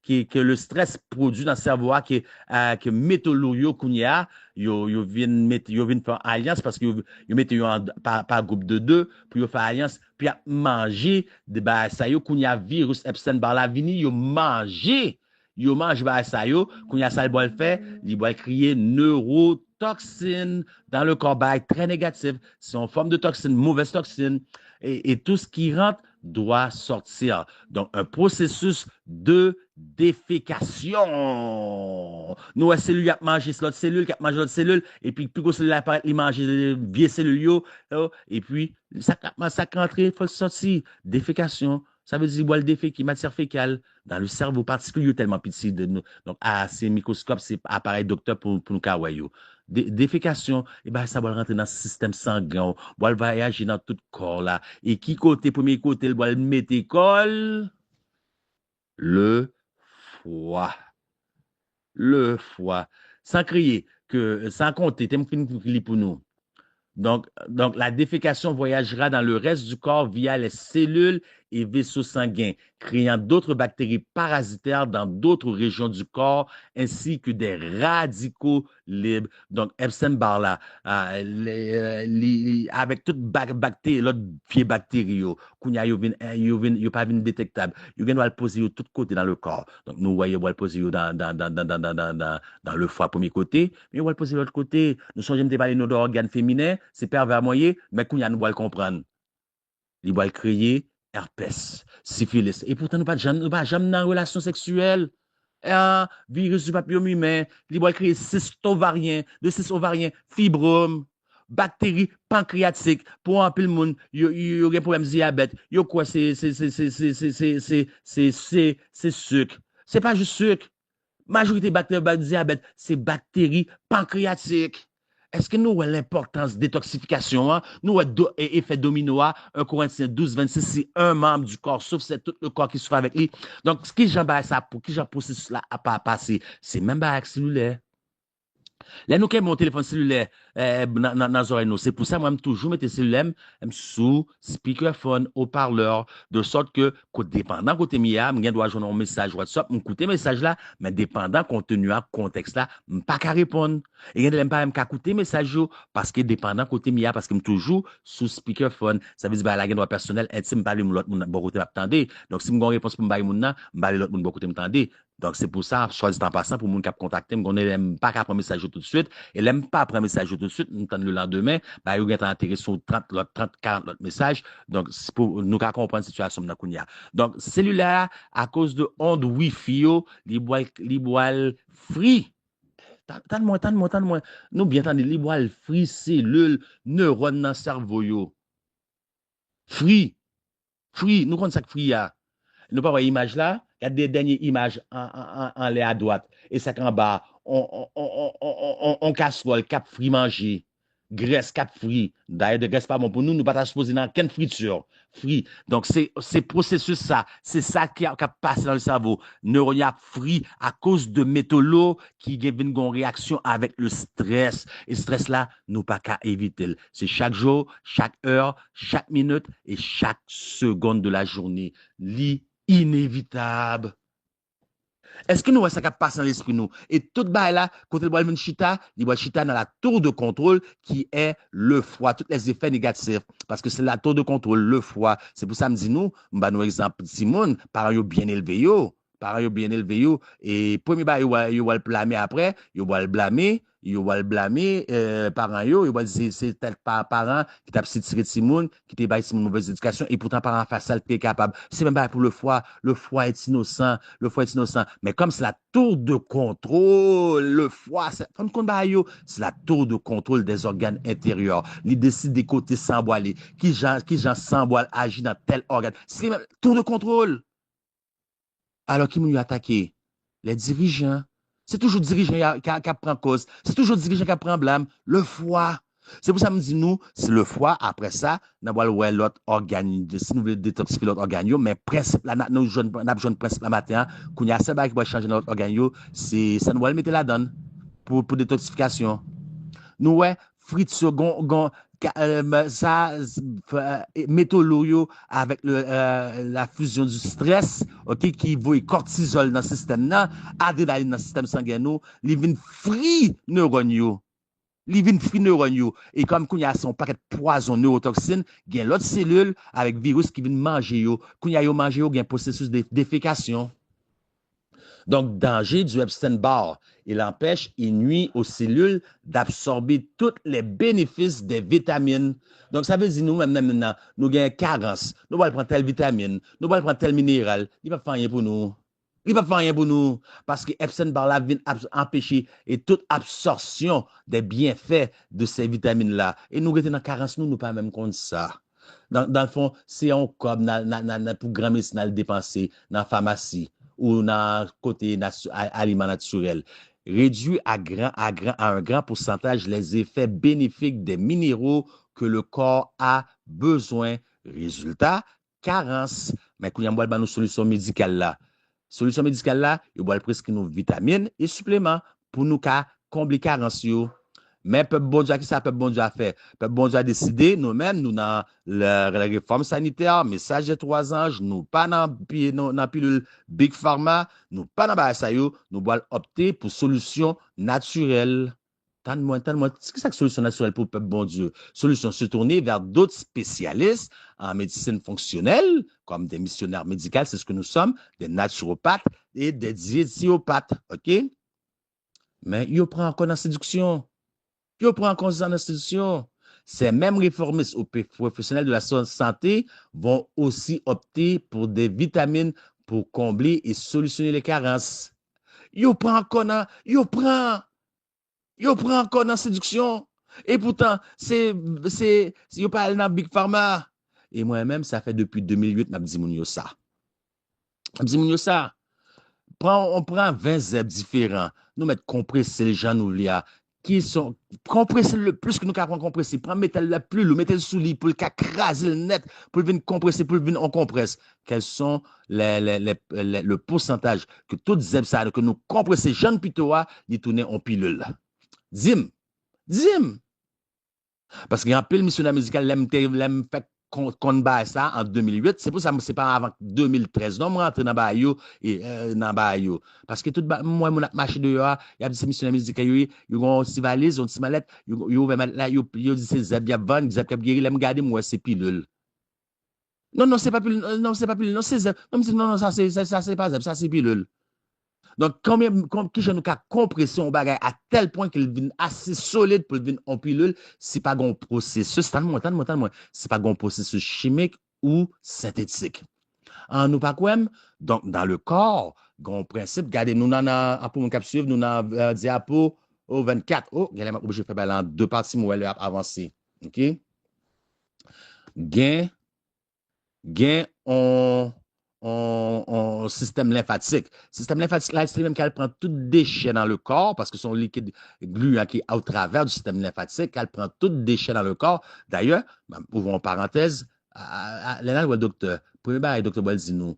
que le stress produit dans le cerveau que métaux lourds qu'on y a, yo viennent faire alliance parce que yo mettent par groupe de deux pour faire alliance puis manger de ça yo qu'on y a virus Epstein-Barr la vini yo mange ça yo qu'on y a ça le fait il va créer neurotoxines dans le corps très négatif, c'est en forme de toxine, mauvaise toxine et tout ce qui rentre doit sortir. Donc, un processus de défécation. Nous, la cellule qui a mangé l'autre cellule, qui a mangé l'autre cellule, et puis, plus que cellule apparaît, il mange les vieilles cellules, et puis, ça rentre, il faut sortir. Défécation. Ça veut dire, le déféquer, matière fécale, dans le cerveau particulier, tellement petit de nous. Donc, ces microscopes, c'est appareil docteur pour nous kawaii. Défécation, et ben, ça va rentrer dans le système sanguin, va voyager dans tout le corps là. Et qui côté, premier côté, il va le mettre école? Le foie. Le foie. Sans crier, sans compter, t'aimes pour nous. Donc, la défécation voyagera dans le reste du corps via les cellules et vaisseaux sanguins, créant d'autres bactéries parasitaires dans d'autres régions du corps, ainsi que des radicaux libres. Donc, Epstein-Barr, là, avec toute bactérie, l'autre pied bactérie, il n'y a pas détectable. Il y a le poser de tous côtés dans le corps. Donc, nous voyons le poser dans le foie, premier côté, mais on va le poser de l'autre côté. Nous sommes de parler de nos organes féminins, c'est pervers moyen, mais qu'on y a, nous va le comprendre. Il va le créer herpès, syphilis. Et pourtant, nous pas jamais dans relation sexuelle. Virus du papillome humain, il va créer cyste ovarien, de cyste ovarien, fibrome. bactéries pancréatiques. Pour un peu le monde, il y a un problème de diabète. Yo quoi, c'est sucre. C'est pas juste sucre. Majorité bactéries de diabète, c'est bactéries pancréatiques. Est-ce que nous avons l'importance de détoxification? Hein? Nous avons effet domino. 1 Corinthiens 12, 26, c'est un membre du corps, sauf c'est tout le corps qui souffre avec lui. Donc, ce qui j'en ça pour qui j'en processus là à pas passer, c'est même pas cellulaire. Là, nous avons mon téléphone cellulaire dans les oreilles. C'est pour ça que moi, je toujours mettre cellulaire sous speakerphone, haut-parleur, de sorte que, dépendant côté mia, je dois jouer un message WhatsApp, je écouter message là, mais dépendant contenu, contexte là, je ne pas qu'à répondre. Et je ne pas qu'à écouter message parce que dépendant côté mia, parce que je toujours sous speakerphone. Ça veut dire que la personnel, intime, pas l'autre monde, bon côté m'attendez. Donc, si je réponse pour me moun je l'autre monde bon côté m'attendez. Donc, c'est pour ça, soit dit en passant, pour moun qui contacter, je n'aime pas qu'à prendre message tout de suite. Et l'aime pas prendre message tout de suite, nous le lendemain, bah, il y a intérêt sur 30, 40 autres messages. Donc, c'est pour nous comprendre la situation dans Kounia. Donc, cellulaire, à cause de ondes Wi-Fi, les bois free. Tande-moi. Nous, bien entendu, les bois free, cellules, neurones dans le cerveau, yo. Free. Nous connaissons ça que free, ya. Nous pas voir l'image là, il y a des dernières images en l'air à droite. Et ça qu'en bas, on casserole, cap frit manger, graisse, cap frit. D'ailleurs, de graisse pas bon pour nous, nous pas supposé dans quelle friture. Frit. Donc, c'est processus ça. C'est ça qui a passé dans le cerveau. Neuronia frit à cause de métaux qui viennent en réaction avec le stress. Et le stress là, nous pas qu'à éviter. C'est chaque jour, chaque heure, chaque minute et chaque seconde de la journée. Inévitable. Est-ce que nous voyons ça qui passe dans l'esprit nous? Et tout bas là, quand il voit chita, il voit chita dans la tour de contrôle qui est le foie, tous les effets négatifs. Parce que c'est la tour de contrôle, le foie. C'est pour ça que je dis nous, nous exemple, Simone, parents bien élevé bien élevé et premier bah, il va le blâmer après, il va le blâmer, parents il va dire c'est tel parent qui t'a tiré de Simone, qui t'a baillé Simone mauvaise éducation et pourtant parent face à t'es capable. C'est même pas pour le foie est innocent, mais comme c'est la tour de contrôle, le foie, c'est la tour de contrôle des organes intérieurs. Il décide des côtés sans boiler, qui gens sans boile agit dans tel organe. C'est la tour de contrôle. Alors, qui m'ont attaqué? Les dirigeants. C'est toujours le dirigeant qui prend cause. C'est toujours le dirigeant qui prend blâme. Le foie. C'est pour ça que je dis nous, c'est le foie. Après ça, nous allons l'autre organe. Si nous voulons détoxifier l'autre organe, mais principe, nous avons besoin de principe la matin, qu'on y a ça qui va changer notre organe, c'est ça nous va le mettre là-dedans pour détoxification. Nous, ouais, frites second, ça métaux avec la fusion du stress, ok, qui voit cortisol dans le système là, adrénaline dans le système sanguin nous, les vins free neurones et comme il y a son paquet de poison neurotoxines, il y a l'autre cellule avec virus qui vient manger yo, quand il y a manger il y a un processus de défécation. Donc, danger du Epstein-Barr, il nuit aux cellules d'absorber tous les bénéfices des vitamines. Donc, ça veut dire nous, maintenant, nous avons carence. Nous allons prendre telle vitamine, nous allons prendre tel minéral. Il ne va pas faire rien pour nous. Il ne va pas faire rien pour nous. Parce que Epstein-Barr vient empêcher et toute absorption des bienfaits de ces vitamines-là. Et nous, dans la carence, nous ne pas même compte ça. Dans le fond, c'est encore pour grand médecin le dépenser dans la pharmacie ou dans le côté aliment naturel. Réduit à un grand pourcentage les effets bénéfiques des minéraux que le corps a besoin. Résultat, carence. Mais quand il y a une solution médicale là, il y a presque nos vitamines et suppléments pour nous combler carence. Mais peuple bon Dieu, qui ça peuple bon Dieu a fait? Peuple bon Dieu a décidé, nous-mêmes, nous dans la réforme sanitaire, message de 3 anges, nous pas dans pilule Big Pharma, nous pas dans Basayo, nous allons opter pour solution naturelle. Tande-moi, qu'est-ce que c'est que solution naturelle pour le peuple bon Dieu? Solution se tourner vers d'autres spécialistes en médecine fonctionnelle, comme des missionnaires médicaux, c'est ce que nous sommes, des naturopathes et des diétéopathes, ok? Mais ils prennent encore dans la séduction. Ils prennent en compte dans l'institution. Ces mêmes réformistes ou professionnels de la santé vont aussi opter pour des vitamines pour combler et solutionner les carences. Ils prennent encore dans séduction. Et pourtant, yo parle dans Big Pharma. Et moi-même, ça fait depuis 2008, m'a dit moun yo ça. M'a dit moun yo ça. On prend 20 zèbres différents. Nous mettons compresser les gens nous là qui sont compresser le plus que nous capons compresser. Prends mettez le plus lourd, mettez le sous lit pour le craser le net pour venir compresser pour venir on compresse. Quels sont le pourcentage que toutes zèbres ça que nous compresser jeunes plutôt ils tourner en pilule. Dim. Parce qu'il y a un peu de missionnaire musical l'aime fait qu'on bat ça en 2008, c'est pour ça que c'est pas avant 2013. Non, moi rentre dans Bayo et dans Bayo parce que tout moi mon marché dehors, il y a des missionnaires musicaux, ils ont si valise, ils ont si mallette, ils ouvert là, ils dit c'est zeb y a van, zeb cap guéri, l'aime garder moi c'est pilule. Non, c'est pas pilule, non, c'est pas pilule, non, c'est zeb. Non, ça c'est pas zeb, ça c'est pilule. Donc, qui je nous a compression au bagage à tel point qu'il vient assez solide pour venir en pilule, c'est pas un processus, c'est pas un processus chimique ou synthétique. En nous pas quoi, donc dans le corps, un principe, regardez, nous dans pour mon cap suivre, nous dans diapo au 24. Oh, regardez, je fais en deux parties, moi, elle avancer. OK? Gain en système lymphatique. Système lymphatique, là, c'est même qu'elle prend tout déchet dans le corps parce que son liquide gluant qui est au travers du système lymphatique, elle prend tout déchet dans le corps. D'ailleurs, ouvrons parenthèse, là, le docteur, premier bail, docteur Boel nous,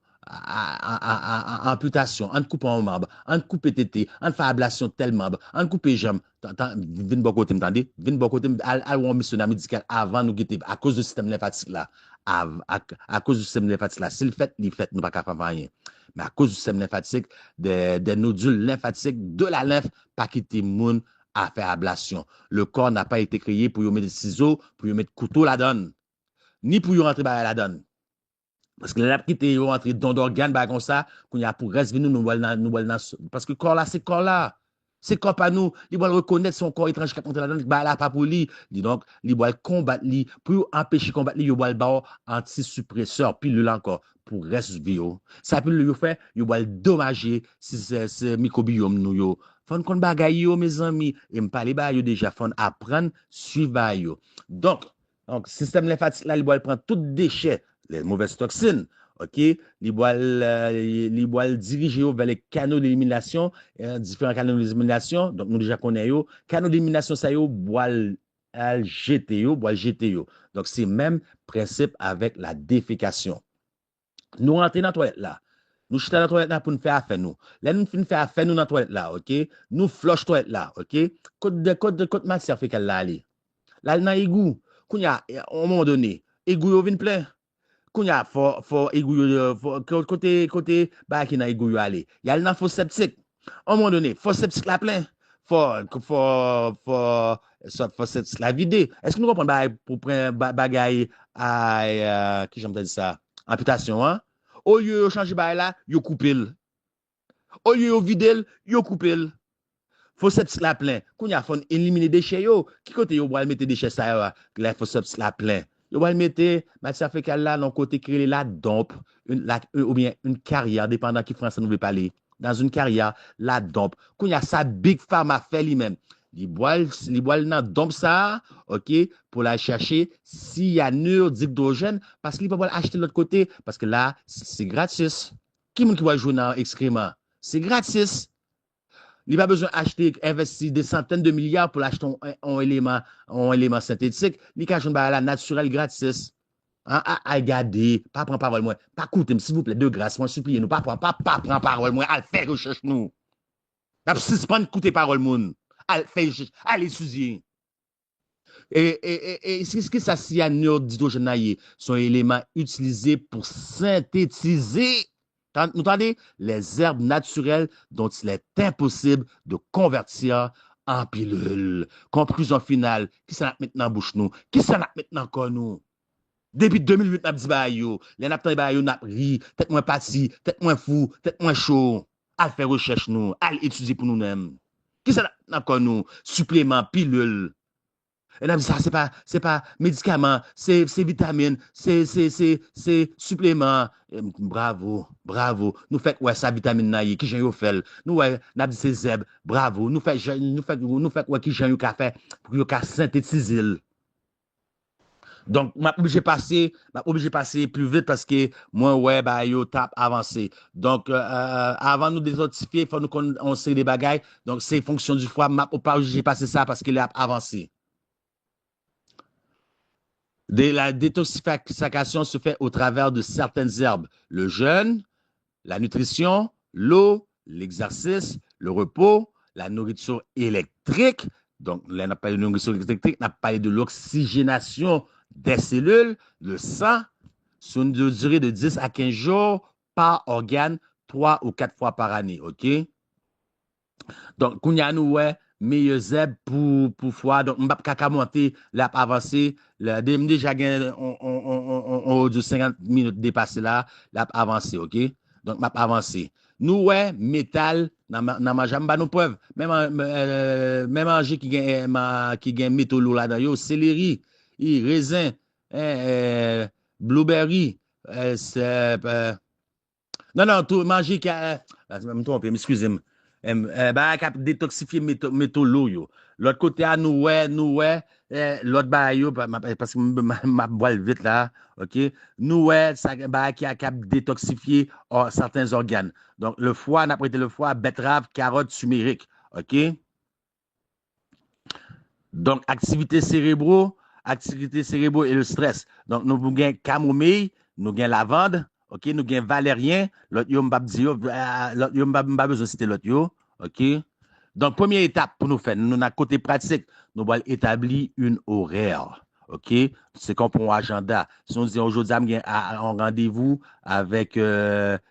amputation, on coupe un membre, on coupe tété, on fait ablation tel membre, on coupe jambe. Vin bon côté, m'entendez? Vin bon côté, on missionnaire médical avant nous guetter à cause du système lymphatique là. À cause du système lymphatique là, si le fait, nous pas capable rien. Mais à cause du système lymphatique, des nodules lymphatiques de la lymphe, pas quitter moun à faire ablation. Le corps n'a pas été créé pour y mettre des ciseaux, pour y mettre couteau la donne, ni pour y rentrer par la donne. Parce que là, qui était rentré dans d'organes, comme ça, qu'on y a pour reste venir nous parce que corps là, c'est corps là. C'est corps pas nous. Il doit reconnaître son corps étrange qui a contre la donne, bah là, pas pour lui. Donc, il doit combattre lui, pour empêcher de combattre lui, il doit le bas anti-suppresseur, puis le encore, pour reste vie. Ça peut le faire, il doit le dommager, si c'est microbiome nous, yo. Faut qu'on bagaille, yo, mes amis, et me parler, bah, yo, déjà, faut apprendre, suivre, yo. Donc, système lymphatique là, il doit prendre tout déchet, les mauvaises toxines, OK? Il doit diriger vers les canaux d'élimination, différents canaux d'élimination. Donc, nous déjà connaissons. Canaux d'élimination, ça y est, boit jeter. Donc, c'est même principe avec la défécation. Nous rentrons dans la toilette là. Nous chutons dans la toilette là pour nous faire affaire nous. Là, nous finissons faire affaire nous dans la toilette là, OK? Nous flush toilette là, OK? Côte matière fait qu'elle là aller. Là, dans l'égout, à un moment donné, égout vient plein. Kounya faut égout côté bah qui na égout aller. Il y a le fosse septique. À un moment donné, fosse septique la plein. Faut septique la vider. Est-ce que nous comprenons bah pour prendre bagaille à qui j'aime dire ça amputation hein? Au lieu de changer bah là, yo couper. Au lieu de vider, yo couper. Fosse septique la plein. Kounya faut éliminer déchets yo. Qui côté yo va mettre déchets ça là fosse septique la plein. Yo va mettre matière fécale là dans côté créer la dompe ou bien une carrière dépendant qui français nous veut parler dans une carrière la dompe quand il y a ça big pharma fait lui-même il boit dans dompe ça OK pour la chercher s'il y a d'hydrogène parce qu'il peut pas acheter de l'autre côté parce que là c'est gratis qui va jouer dans excrément c'est gratis. Il n'a pas besoin d'acheter, investir des centaines de milliards pour acheter un élément synthétique. Il a besoin de naturel gratis. Regardez, pas prendre parole moi. Pas coûter, s'il vous plaît, de grâce, moi, supplie nous. Pas prendre parole moi. Allez, faire recherche nous. Pas suspendre coûter parole moun. Allez, faire recherche. Allez, étudier. Et ce que ça cyanure d'hydrogène sont éléments utilisés pour synthétiser vous entendez? Les herbes naturelles dont il est impossible de convertir en pilule. Conclusion finale, qui s'en a maintenant bouche nous? Qui s'en a maintenant corps nous? Depuis 2008, on a dit bah yo, les naptans bah yo n'a ri, tête moins parti, tête moins fou, tête moins chaud. À faire recherche nous, à étudier pour nous-mêmes. Qui s'en a maintenant corps nous? Supplément, pilule. Et là, ça, c'est pas médicament, c'est vitamine, c'est supplément. Bravo, bravo. Nous fait, ouais, ça vitamine naïe, qui j'ai eu fait. Nous, ouais, n'a dit c'est zèbre, bravo. Nous fait, ouais, qui j'ai eu café pour qu'il synthétiser. Donc, m'a obligé passer plus vite parce que moi, ouais, bah, yo, tap avancé. Donc, avant de nous désertifier, il faut nous on sait des bagailles. Donc, c'est fonction du foie. M'a pas obligé passer ça parce qu'il a avancé. La détoxification se fait au travers de certaines herbes. Le jeûne, la nutrition, l'eau, l'exercice, le repos, la nourriture électrique. Donc, là, on a parlé de nourriture électrique, on a parlé de l'oxygénation des cellules, le sang, sur une durée de 10 à 15 jours par organe, 3 ou 4 fois par année. OK? Donc, qu'on y a nous, ouais, meilleur zèbre pour foie. Donc, on va pas monter, là, avancer. Déjà, on de 50 minutes dépassé là, là, avancer, OK? Donc, m'a avancé. Nous, ouais, métal, dans ma jambe, nous preuve. Même manger qui gagne métaux lourds là-dedans, yo, céleri, raisin, blueberry, non, non, tout, manger qui a. Je me trompe, excusez-moi. Bah, qui a détoxifié métaux lourds, yo. L'autre côté, à nous, ouais, l'autre, bah, yo, parce que ma boile vite là, OK? Nous, ouais, ça, bah, qui a détoxifié certains organes. Donc, le foie, on a prêté le foie, betterave, carotte, turmeric, OK? Donc, activité cérébraux et le stress. Donc, nous avons camomille, nous avons lavande, OK, nous avons valérien, l'autre yo m'bab di yo, l'autre yo m'bab besoin citer l'autre yo, OK. Donc, première étape pour nous faire, nous, dans côté pratique, nous allons établir une horaire. OK? C'est comme pour un agenda. Si on dit aujourd'hui, on a un rendez-vous avec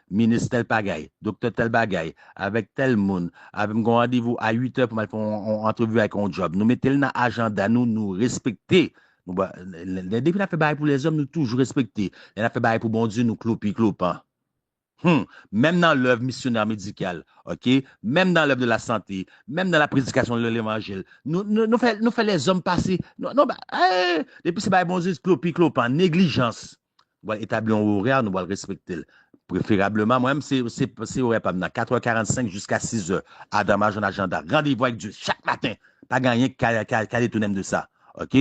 ministre tel bagaille, docteur tel bagaille, avec tel monde, avec un rendez-vous à 8 heures pour faire une entrevue avec un job. Nous mettons dans l'agenda, nous respecter. Depuis qu'on a fait bail pour les hommes, nous toujours respecter. On a fait bail pour bon Dieu, nous clopant. Même dans l'œuvre missionnaire médicale, OK? Même dans l'œuvre de la santé, même dans la prédication de l'évangile, nous fait les hommes passer. Non, non, bah, depuis c'est pas bon Dieu, clopant, négligence. Nous allons établir un horaire, nous allons le respecter. Préférablement, moi-même, c'est horaire pas 4h45 jusqu'à 6h. Adam, un agenda. Rendez-vous avec Dieu chaque matin. Pas gagner qu'à détourner de ça. OK?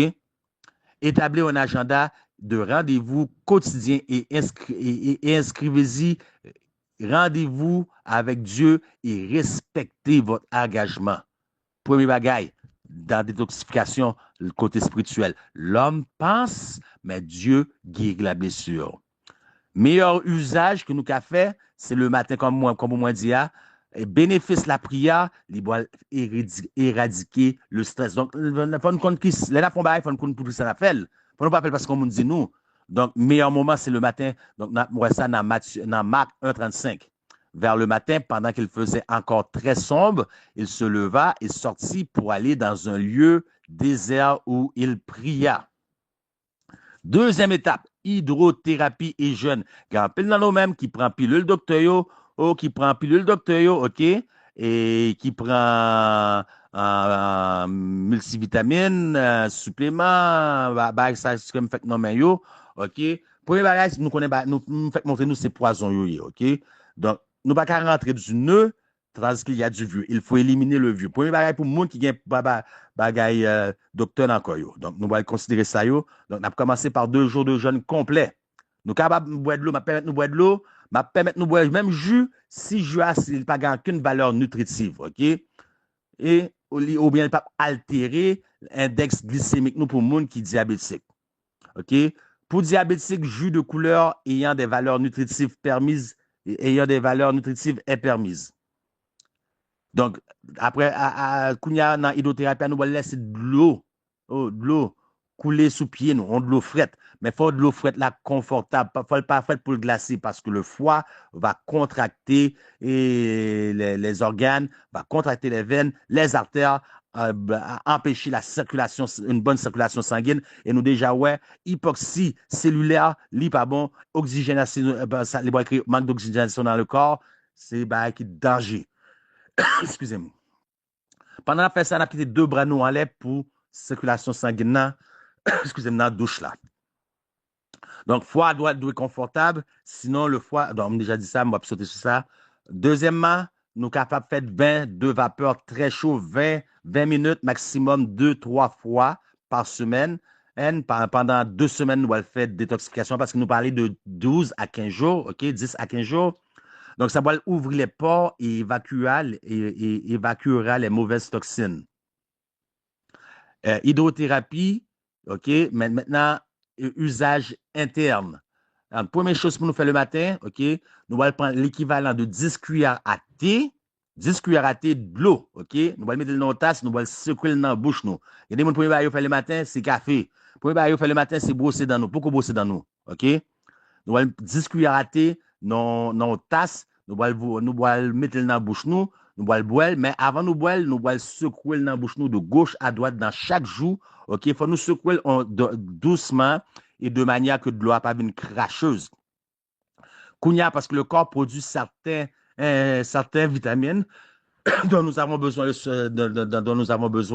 Établir un agenda de rendez-vous quotidien et inscrivez-y rendez-vous avec Dieu et respectez votre engagement. Premier bagaille, dans la détoxification, le côté spirituel. L'homme pense, mais Dieu guérit la blessure. Meilleur usage que nous avons fait, c'est le matin, comme moi dit, et bénéfice la prière, il doit éradiquer le stress. Donc, il faut nous connaître qui, les font bail, il faut nous connaître pour ça fait. Faut nous pas faire parce qu'on nous dit nous. Donc, meilleur moment, c'est le matin. Donc, moi, ça, dans Marc 1,35. Vers le matin, pendant qu'il faisait encore très sombre, il se leva et sortit pour aller dans un lieu désert où il pria. Deuxième étape, hydrothérapie et jeûne. Quand pile dans nous-mêmes qui prend pilule docteur yo, qui prend pilule docteur yo, OK, et qui prend multivitamine, supplément, ça c'est comme fait non mais yo, OK. Premier bagage, nous connaissons nous fait montrer nous c'est poison yo, OK. Donc nous pas qu'à rentrer dans une nœud tandis qu'il y a du vieux. Il faut éliminer le vieux. Premier bagage pour le monde qui gagne bagay docteur encore yo. Donc nous allons considérer ça yo. Donc nous avons commencé par 2 jours de jeûne complet. Nous capables de boire de l'eau, m'a permettre nous boire de l'eau, m'a permettre nous boire même jus si jus a s'il pas aucune valeur nutritive, OK? Et ou bien pas altérer l'index glycémique nous pour monde qui diabétique. OK? Pour diabétique, jus de couleur ayant des valeurs nutritives permises est permise. Donc, après, Kounia, dans l'hydrothérapie, nous allons laisser de l'eau couler sous pied, nous, on de l'eau frette. Mais il faut de l'eau frette là, confortable. Il ne faut pas frette pour le glacer parce que le foie va contracter et les organes, va contracter les veines, les artères, empêcher la circulation, une bonne circulation sanguine. Et nous déjà, ouais, hypoxie cellulaire, pas bon, oxygénation, les manque d'oxygénation dans le corps, c'est qui danger. Excusez-moi. Pendant la fait ça, on a quitté 2 bras nous en l'air pour circulation sanguine, excusez-moi, dans la douche là. Donc, foie doit être confortable, sinon le foie, donc on a déjà dit ça, on va sauter sur ça. Deuxièmement, nous sommes capables de faire 20 de vapeur très chaud, 20 minutes, maximum 2-3 fois par semaine. Pendant 2 semaines, nous allons faire détoxification parce que nous parlons de 12 à 15 jours, OK, 10 à 15 jours. Donc, ça va ouvrir les pores et évacuera les mauvaises toxines. Hydrothérapie, OK, mais maintenant, usage interne. Alors, première chose pour nous faire le matin, OK, nous allons prendre l'équivalent de 10 cuillères à thé, 10 cuillères à thé de l'eau, OK, nous allons mettre dans une tasse, nous allons secouer dans la bouche, nous. Il y a des gens qui font le matin, c'est café. Pour faire le matin, c'est brosser dans nous. Pourquoi brosser dans nous, OK? Nous allons 10 cuillères à thé dans une tasse, nous allons mettre dans la bouche, nous allons boire, mais avant nous boire, nous allons secouer dans la bouche, nous, de gauche à droite dans chaque jour, OK? Il faut nous secouer doucement et de manière que de l'eau n'a pas une cracheuse. Kounia, parce que le corps produit certaines vitamines dont nous avons besoin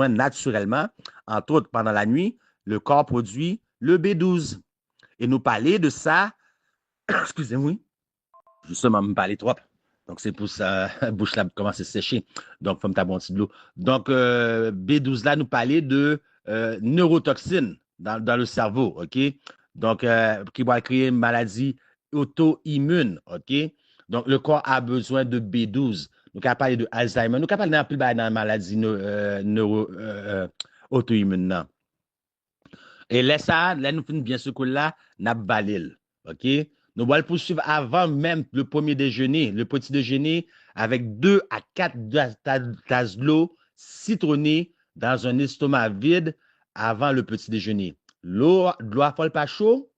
naturellement, entre autres pendant la nuit, le corps produit le B12. Et nous parler de ça, excusez-moi, justement, me parler trop. Donc, c'est pour ça, la bouche là commence à sécher. Donc, il faut me taper un petit de l'eau. Donc, B12 là, nous parler de neurotoxines dans le cerveau, OK? Donc, qui va créer une maladie auto-immune, OK? Donc, le corps a besoin de B12. Nous avons parlé de Alzheimer. Nous avons parlé d'un peu de la maladie auto-immune. Et là, nous finissons bien ce coup-là, nous avons balil, OK? Nous allons poursuivre avant même le premier déjeuner, le petit déjeuner, avec 2 à 4 tasses d'eau citronnée dans un estomac vide avant le petit déjeuner. L'eau doit faut pas chaud,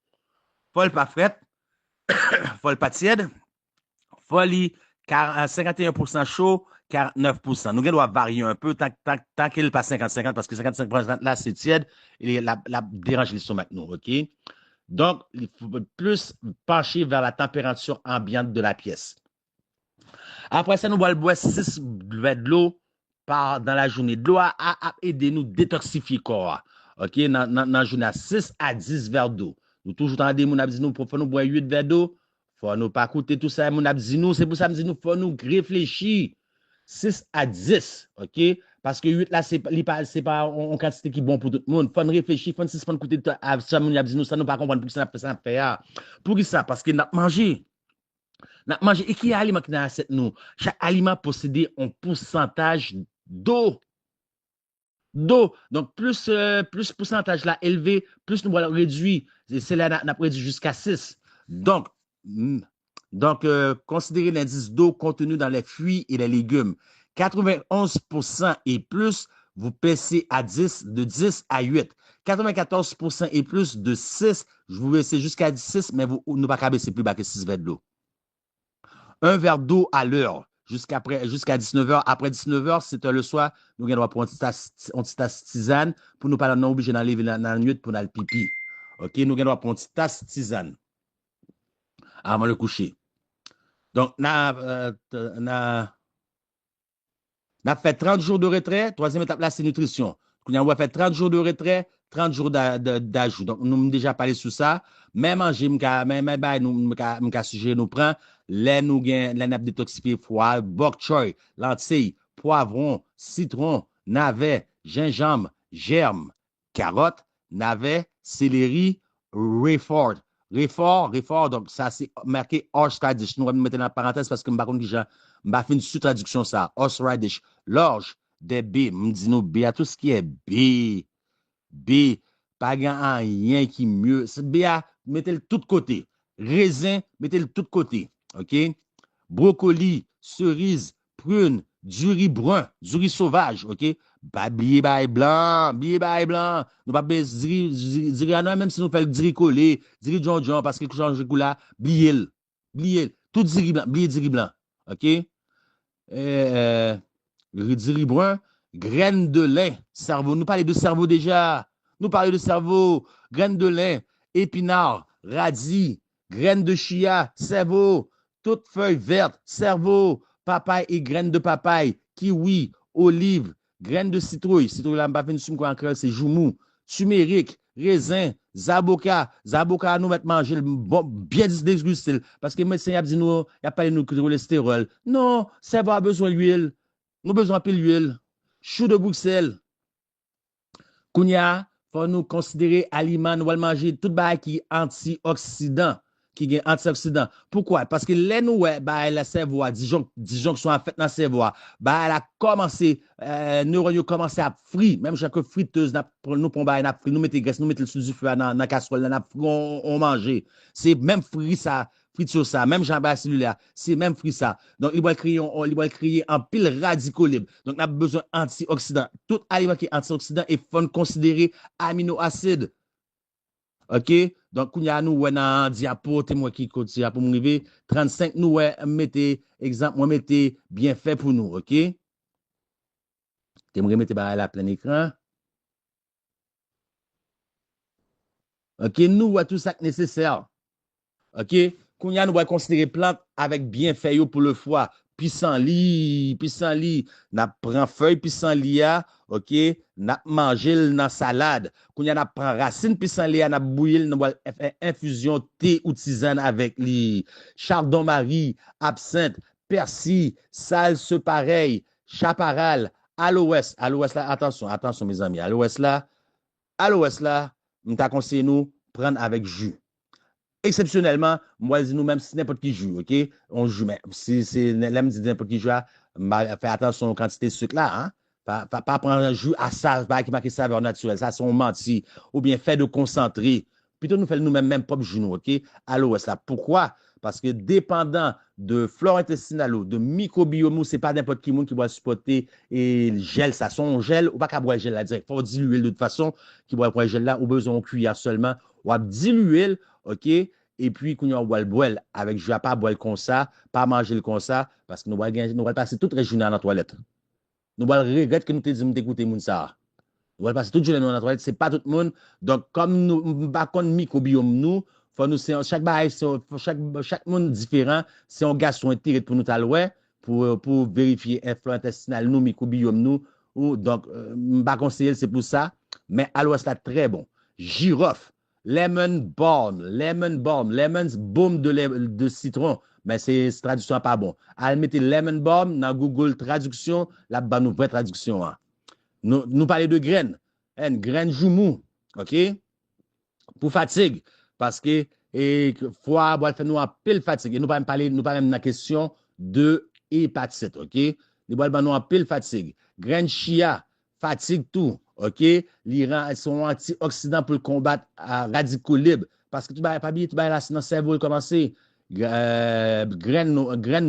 faut pas frette, faut pas tiède, faut 51% chaud, 49%. Nous devons varier un peu tant qu'il pas 50-50 parce que 55% là c'est tiède et la dérange l'estomac nous, OK? Donc, il faut plus pencher vers la température ambiante de la pièce. Après ça, nous allons boire 6 verres de l'eau dans la journée. De l'eau a aidé nous détoxifier le corps. OK? Dans la journée, 6 à 10 verres d'eau. Nous toujours entendons, nous avons dit, nous faut nous boire 8 verres d'eau. Il faut nous pas écouter tout ça. Nous avons dit, c'est pour ça que nous faut nous réfléchir. 6 à 10. OK? Parce que 8 là, c'est pas une quantité qui est bon pour tout le monde. Il faut réfléchir, il faut écouter ça. Nous avons dit, ça nous pas comprendre pour que ça fait. Pour ça? Parce que nous avons mangé. Nous avons mangé. Et qui est aliment qui dans cette nous? Chaque aliment possède un pourcentage d'eau. Donc, plus pourcentage là élevé, plus nous allons réduire. C'est là, nous avons réduit jusqu'à 6. Donc, considérez l'indice d'eau contenu dans les fruits et les légumes. 91% et plus, vous passez à 10, de 10 à 8. 94% et plus, de 6, je vous baissez jusqu'à 6, mais vous ne pas baisser plus bas que 6 verres d'eau. Un verre d'eau à l'heure jusqu'à 19h. Après 19h, c'est le soir, nous allons prendre une petite tasse tisane pour nous pas non obligé d'aller dans la nuit pour aller pipi. OK, nous allons prendre une petite tasse tisane avant le coucher. Donc, on a fait 30 jours de retrait. Troisième étape là, c'est nutrition. On va faire 30 jours de retrait, 30 jours d'ajout. Donc, nous avons déjà parlé sur ça. Même manger, nous sujet nous prend, les nous avons détoxifié foie, bok choy, lentilles, poivron, citron, navet, gingembre, germe, carotte, navet, céleri, réfort. Réfort, donc ça c'est marqué horseradish. Nous allons mettre dans la parenthèse parce que je vais faire une sous-traduction ça. Horseradish, l'orge, des B, me dit nous B à tout ce qui est B, pas rien qui mieux. B à mettez-le tout de côté. Raisin, mettez-le tout de côté. OK? Brocoli, cerise, prune, du riz brun, du riz sauvage, OK? Billet blanc. Nous pas besoin même si nous faisons du riz collé, du riz John, parce que change de couleur, billet. Tout du riz blanc, OK? Du riz brun, graines de lin, cerveau. Nous parlons de cerveau déjà. Nous parlons de cerveau, graines de lin, épinards, radis, graines de chia, cerveau, toutes feuilles vertes, cerveau, papaye et graines de papaye, kiwi, olive, graines de citrouille, citrouille là, m'pas fin quoi en créole, c'est joumou, turmeric, raisin, zaboka, zaboka nous mettre manger bon, bien dégusté parce que médecin a dit nous, il a pas nous de cholestérol. Non, ça va besoin d'huile. Nous besoin de l'huile. Chou de Bruxelles. Kounya, faut nous considérer aliments, nous allons manger tout bail qui antioxydant, qui est antioxydant. Pourquoi? Parce que les nous, bah, la cerveau, disons que sont en fait dans le cerveau, bah, elle a commencé, neurones commencé à frire, même chaque friteuse, nous prenons bah, nous mettons graisse, nous mettons le sous du feu dans la casserole, on mange. C'est même frit ça. Friture ça, même jambes cellulaire, c'est même frit ça. Donc, il va créer un pile radicaux libre. Donc, on a besoin d'antioxydants. Tout aliment qui est antioxydant, il faut considérer aminoacides. OK? Donc, il y a nous, dans diapo, moi qui code pour me arriver, 35, nous, mettez, exemple, moi, mettez bien fait pour nous. OK? Tu me remettez à plein écran. OK? Nous, tout ça nécessaire. OK? Kounya, nous va considérer plante avec bienfait pour le foie. Pissenlit, n'a prend feuille pissenlit, OK? N'a mangé dans salade. Kounya, n'a prend racine pissenlit, n'a bouilli, n'a fait infusion thé ou tisane avec li. Chardon-marie, absinthe, persil, salse pareil, chaparral, aloès. Aloès là, attention mes amis. Aloès là, nous t'a conseillé nous prendre avec jus. Exceptionnellement, moi, nous-mêmes, c'est n'importe qui joue, OK? On joue, mais si c'est n'importe qui joue, fais attention aux quantités de sucre là, hein? Pas prendre un jus à ça, qui marque saveur naturelle, ça, c'est on menti, ou bien fait de concentré. Plutôt, nous faisons nous-mêmes, même pas jus, OK? Alors, là, pourquoi? Parce que dépendant de flore intestinale ou de microbiome, ce n'est pas n'importe qui monde qui va supporter et le gel, ça, son gel, ou pas qu'à boire le gel là, direct. Il faut diluer de toute façon, qui boit le gel là, ou besoin de cuillère seulement, ou à diluer, OK? Et puis, quand on va le boire avec, je ne vais pas boire comme ça, pas manger le comme ça, parce que nous allons passer toute la journée dans la toilette. Nous allons regretter que nous te disons d'écouter moun ça. Nous allons passer toute la journée dans la toilette, ce n'est pas tout le monde. Donc, comme nous ne pas contre microbiome, nous, chaque monde différent, c'est un gars sont intérêt pour nous talouer, pour vérifier l'influx intestinal, nous, microbiome, nous. Donc, je ne pas conseiller, c'est pour ça. Mais à l'ouest, là, très bon. Girofle. Lemon balm, lemon balm de citron, mais c'est traduction pas bon. Allez mettre lemon balm dans Google traduction, là-bas nous vraie traduction. Hein. Nous parler de graines, graines joumou, OK? Pour fatigue, parce que foie va faire nous un pile fatigue. Et nous pas parler, nous parler de la question de hépatite, OK? Nous va nous un pile fatigue. Graines chia, fatigue tout. OK? L'Iran, ils sont antioxydants pour combattre radicaux libres. Parce que tu vas pas bien, tu vas racine dans le cerveau, commencer. Graines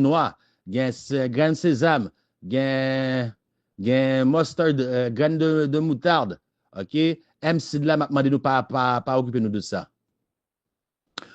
noires, graines sésame, graines mustard, graines de moutarde. OK? MC de là, m'a demandé nous pas occuper nous de ça.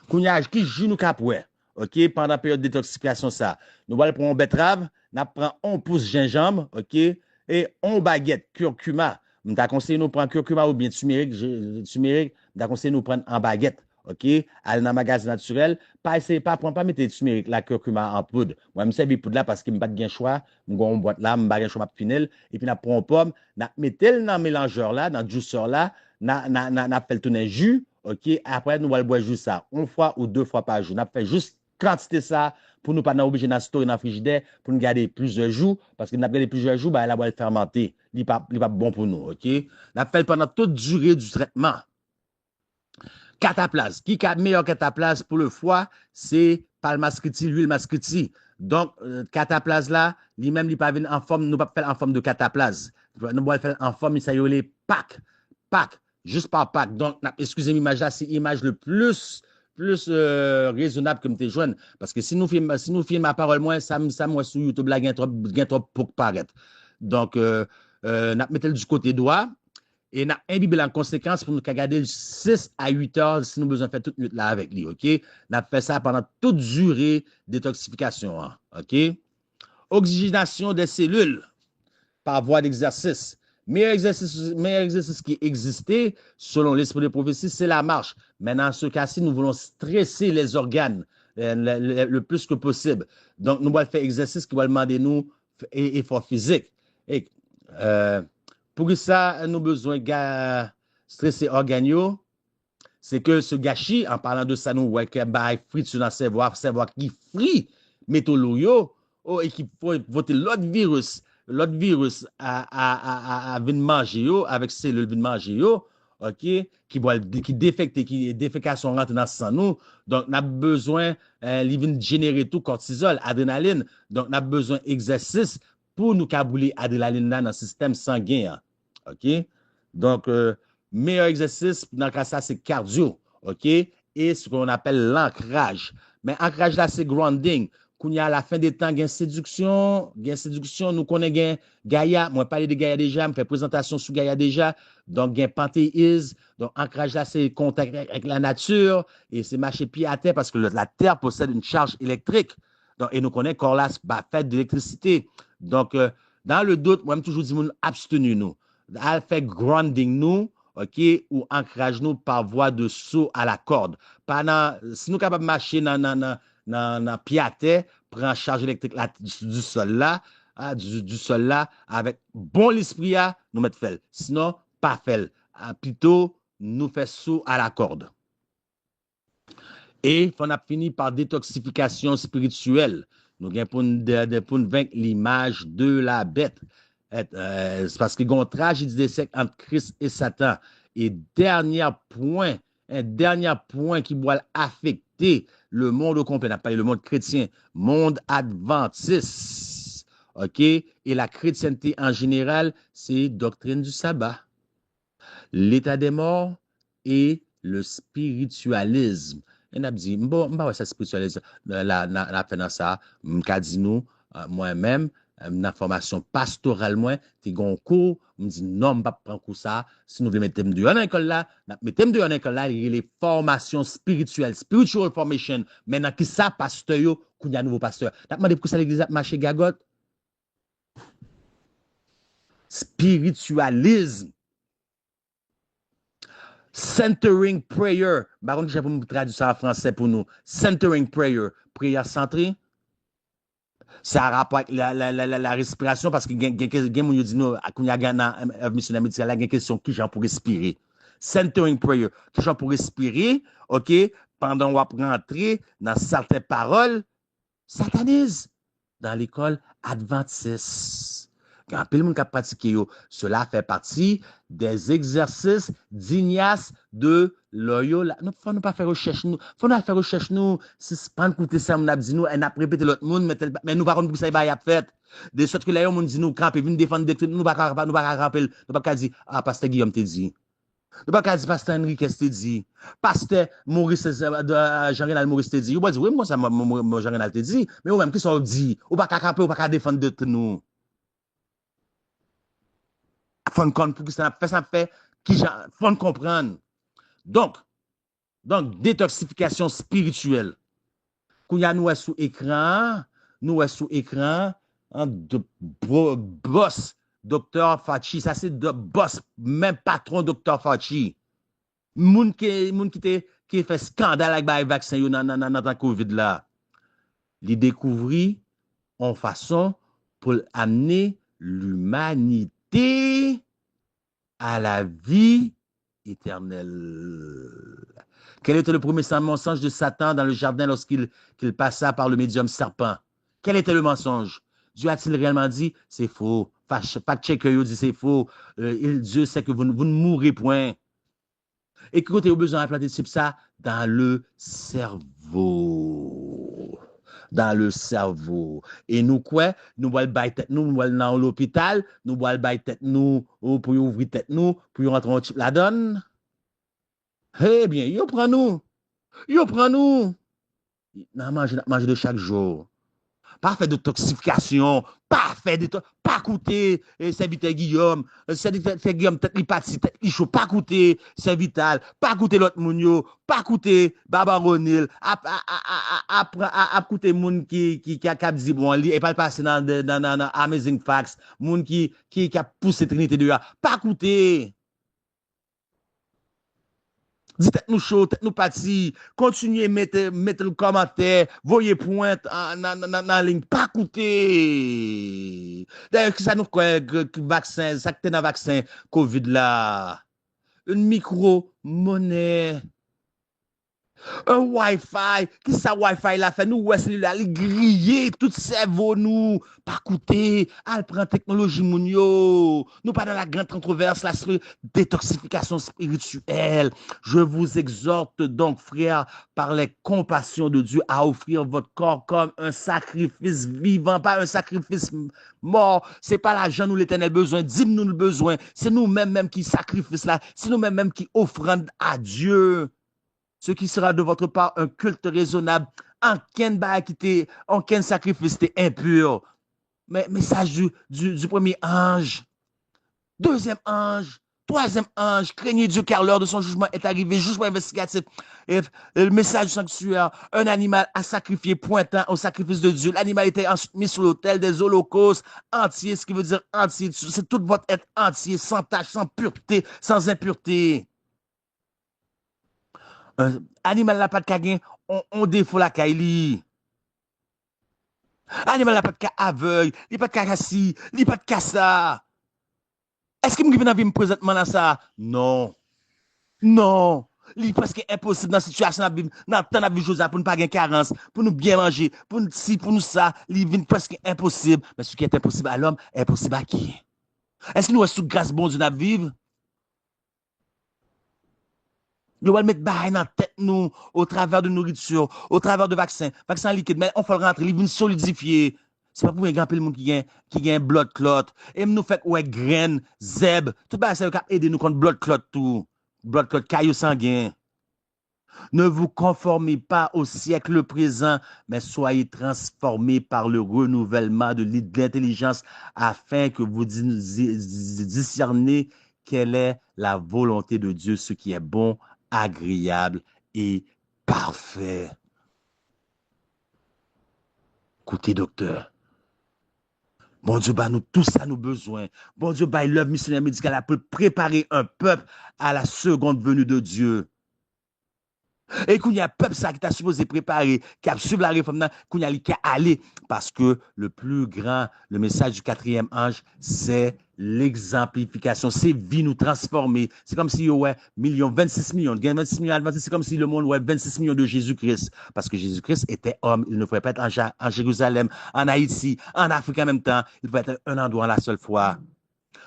Kounyage, qui joue nous capoué? OK? Pendant la période de détoxification, ça. Nous allons prendre une betterave, nous prenons 1 pouce gingembre, OK? Et 1 baguette curcuma. Je t'ai conseillé nous prendre curcuma ou bien turmeric. Je t'ai conseillé nous prendre en baguette. OK? Aller dans le magasin naturel. Pas essayer, pas mettre turmeric, la curcuma en poudre. Moi, je me sers poudre là parce que je n'ai pas de choix. Je vais boîte là, je n'ai pas de choix pour finir. Et puis, je prends une pomme, je mets dans le mélangeur là, dans le juiceur là, je fais le tourner jus. OK? Après, nous allons boire juste ça. 1 fois ou 2 fois par jour. Nous fait juste quantité ça pour nous pas obligé de stocker dans le frigidaire pour nous garder plusieurs jours parce que nous avons plusieurs jours, bah, elle va le fermenter. Il n'est pas bon pour nous. OK? Nous fait pendant toute durée du traitement. Cataplase. Qui est meilleur cataplase pour le foie? C'est palmascriti, l'huile mascriti. Donc, cataplase là, lui-même, il pas venir en forme, nous pas faire en forme de cataplase. Nous allons faire en forme, ça y est, pack. Juste par pack. Donc, excusez-moi, l'image là, c'est l'image le plus raisonnable que me joindre. Parce que si nous filmons ma parole, moi, ça moi, sur YouTube, là, il y a trop pour paraître. Donc, nous mettons du côté droit et nous imbibé en conséquence pour nous garder 6 à 8 heures si nous besoin de faire toute nuit là avec lui. OK? Nous fait ça pendant toute durée détoxification. Hein, OK? Oxygénation des cellules par voie d'exercice. Meilleur exercice qui existait, selon l'esprit de prophétie, c'est la marche. Mais dans ce cas-ci, nous voulons stresser les organes le plus que possible. Donc, nous allons faire exercice qui va demander nous effort physique. Et Euh, pour ça, nous avons besoin de stresser organes. C'est que ce gâchis, en parlant de ça, nous voyons qu'il y a frit sur notre cerveau qui frit métaux et qui faut voter l'autre virus à venir manger avec cellules venir manger OK, qui défecte, qui défécation rentre dans le sang nous. Donc, on a besoin, il vient générer tout cortisol, adrénaline. Donc, on a besoin d'exercice pour nous cabouler adrénaline dans le système sanguin. OK? Donc, meilleur exercice dans le cas ça, c'est cardio. OK? Et ce qu'on appelle l'ancrage. Mais ancrage là, c'est grounding. Quand il y a à la fin des temps, il y a séduction, nous connaissons Gaïa. Moi, je parle de Gaïa déjà, je fais présentation sur Gaïa déjà. Donc, il y a panthéisme. Donc, ancrage là, c'est contact avec la nature et c'est marcher pied à terre parce que la terre possède une charge électrique. Donc, et nous connaissons qu'on l'a fait d'électricité. Donc, dans le doute, moi, je toujours dit, abstenu nous. Elle fait grounding nous, OK, ou ancrage nous par voie de saut à la corde. Pendant, si nous sommes capables de marcher dans pied à terre, prend charge électrique du sol là, du sol là, avec bon l'esprit, nous mettre fait. Sinon, pas fait. Plutôt, nous fait saut à la corde. Et on a fini par détoxification spirituelle. Nous avons pour nous vaincre l'image de la bête. C'est parce qu'il y a une tragédie d'essai entre Christ et Satan. Et dernier point qui va affecter le monde complet, n'a pas le monde chrétien, monde adventiste. OK? Et la chrétienté en général, c'est doctrine du sabbat, l'état des morts et le spiritualisme. On a dit, bon, ça spiritualisme, la fait dans ça, m'ka dit nous, moi-même, dans formation pastorale, moi, t'es gon cours, me dit non, m'pa prendre cours ça, si nous voulons mettre de en école là, mettez de en école là, il y a les formations spirituelles, spiritual formation. Maintenant, qui ça, pasteur yo, qu'on y a nouveau pasteur. T'as demandé pour ça l'église a marché gagote? Spiritualisme. Centering prayer. Par contre, je vais vous traduire ça en français pour nous. Centering prayer. Prière centrée. Ça a rapport avec la respiration parce que quelqu'un m'a dit nous, quand il y a un missionnaire médical, il y a une question qui j'en pour respirer. Centering prayer. Qui j'en pour respirer, OK, pendant qu'on va rentrer dans certaines paroles, satanise dans l'école adventiste. Quand le monde qui a pratiqué, cela fait partie des exercices d'Ignace de Loyola. Nous ne faut pas faire recherche, nous. Faut pas faire recherche, nous. Si c'est pas écouter ça, on a dit nous, on a répété l'autre monde, mais nous, par contre, ça y a fait. De sorte que là, on dit nous, camper, venir défendre des trucs, nous, pas camper, nous, pas dire, ah, pasteur Guillaume te dit. Nous, pas dire, pasteur Enrique te dit. Pasteur Maurice, Jean-Renal Maurice te dit. Vous pouvez dire, oui, moi, ça, Jean-Renal te dit. Mais ou même, qui sont dit? Ou pas camper, ou pas défendre de nous. Faut comprendre ça fait qui faut comprendre. Donc détoxification spirituelle. Quand y a nous sous écran, de boss docteur Fachi, ça c'est de boss même patron docteur Fachi. Moun qui fait scandale avec les vaccins dans la Covid là. Il découvrit en façon pour amener l'humanité à la vie éternelle. Quel était le premier mensonge de Satan dans le jardin lorsqu'il passa par le médium serpent? Quel était le mensonge? Dieu a-t-il réellement dit? C'est faux. Fact-checker dit c'est faux. Dieu sait que vous ne mourrez point. Et que vous avez besoin d'implanter ça dans le cerveau. Dans le cerveau. Et nous, quoi? Nous allons bailler nous allons dans l'hôpital, nous allons bailler nous pour ouvrir tête nous, pour rentrer en type la donne. Eh bien, yo prend nous. Yo prend nous. Non, manger de chaque jour. Pas faire de toxification, pas coûter serviteur Guillaume, serviteur Guillaume, tête li pati, tête li chaud, pas coûter servital, pas coûter l'autre mounio, pas coûter Baba Ronil, à coûter moun qui a dit bon, et pas passer dans Amazing Facts, moun qui a poussé Trinité de pas coûter. Dites nous chaud, tête nous parti. Continuez, mettez le commentaire, voyez pointe dans la ligne. Pas coûter. D'ailleurs, ça nous quoi, vaccin, ça que dans vaccin COVID là. Une micro-monnaie. Un Wi-Fi, qui ça Wi-Fi la fait nous ouais celui-là, il griller tout cerveau nous, pas coûter, al prend technologie moun yo. Nous pas dans la grande controverse la détoxification spirituelle. Je vous exhorte donc frères par les compassions de Dieu à offrir votre corps comme un sacrifice vivant, pas un sacrifice mort. C'est pas l'argent nous l'Éternel besoin, dis-nous le besoin, c'est nous-mêmes même qui sacrifice là, c'est nous-mêmes même qui offrande à Dieu. Ce qui sera de votre part un culte raisonnable, aucun sacrifice impur. Mais message du premier ange, deuxième ange, troisième ange, craignez Dieu car l'heure de son jugement est arrivée, jugement investigatif. Et le message sanctuaire, un animal à sacrifier pointant au sacrifice de Dieu. L'animal était ensuite mis sur l'autel des holocaustes entiers, ce qui veut dire entier. C'est tout votre être entier, sans tache, sans pureté, sans impureté. Un animal n'a pas de cagin, on défaut la caille. Animal n'a pas de cas aveugle, il n'a pas de cas assis, il n'a pas de cas ça. Est-ce que je vais me présentement dans ça? Non. Non. Il est presque impossible dans la situation, dans le temps de vie, pour ne pas avoir carence, pour nous bien manger, pour nous ci, pour nous ça. Il est presque impossible. Mais ce qui est impossible à l'homme est possible à qui? Est-ce que nous sommes sous grâce bon Dieu de vivre? Nous allons mettre bail dans la tête nous au travers de nourriture, au travers de vaccins liquides, mais on faut le rentrer, il vient solidifier. C'est pas pour un grand peu le monde qui a un blood clot. Et nous fait ouais graines, zèbre, tout ça ça va aider nous contre blood clot tout. Blood clot caillou sanguin. Ne vous conformez pas au siècle présent, mais soyez transformés par le renouvellement de l'intelligence afin que vous discerniez quelle est la volonté de Dieu, ce qui est bon, agréable et parfait. Écoutez, docteur. Bon Dieu, bah nous tout ça nous besoin. Bon Dieu, bah l'œuvre missionnaire médicale pour préparer un peuple à la seconde venue de Dieu. Et qu'il y a un peuple ça qui t'a supposé préparer, qui a suivi la réforme, qu'il y a qui a allé. Parce que le plus grand, le message du quatrième ange, c'est l'exemplification. C'est vie nous transformer. C'est comme si, ouais, 26 millions, 26 millions, c'est comme si le monde, ouais, 26 millions de Jésus-Christ. Parce que Jésus-Christ était homme. Il ne pouvait pas être en Jérusalem, en Haïti, en Afrique en même temps. Il pouvait être un endroit la seule fois.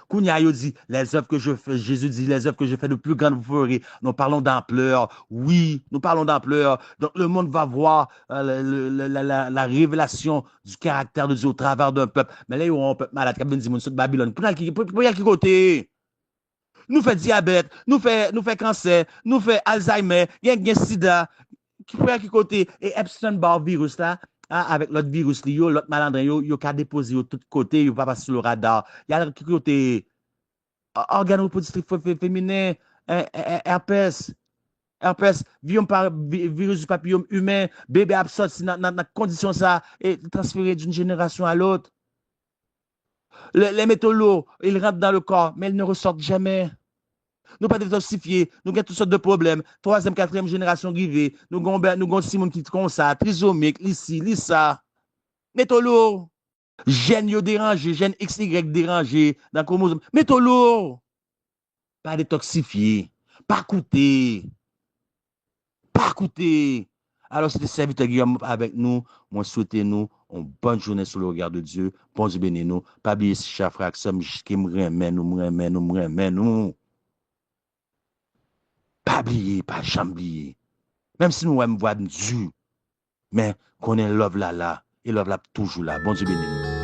Kounia yo dit, les œuvres que je fais, Jésus dit, les œuvres que je fais de plus grandes vous ferez. Nous parlons d'ampleur. Oui, nous parlons d'ampleur. Donc, le monde va voir la révélation du caractère de Dieu au travers d'un peuple. Mais là, il y a un peuple malade qui a dit, de Babylone. Pour y aller qui côté? Nous fait diabète, nous fait cancer, nous fait Alzheimer, il y a sida, qui peut y aller qui côté? Et Epstein-Barr virus là, avec l'autre virus, l'autre malandrin, il a déposé de tous côtés, il va passer sur le radar. Il y a qui côté organe reproductif féminin, herpès, virus du papillome humain, bébé absorbe dans condition ça et transféré d'une génération à l'autre. Les métaux lourds, ils rentrent dans le corps, mais ils ne ressortent jamais. Nous pas détoxifiés, nous avons toutes sortes de problèmes. Troisième, quatrième génération arrivée, nous avons Simon qui comme ça, trisomique, ici, ça. Métaux lourds, gènes dérangés, gènes XY dérangés dans le chromosome. Métaux lourds, pas détoxifiés, pas coûtés. Pas coûter. Alors, c'était serviteur Guillaume avec nous. Moi, souhaitez nous une bonne journée sous le regard de Dieu. Bon Dieu béni nous. Pas oublier si chers frères, qui me remet nous. Pas oublier, pas jamais oublier. Même si nous aimons voir Dieu, mais qu'on est love là, et love là toujours là. Bon Dieu béni nous.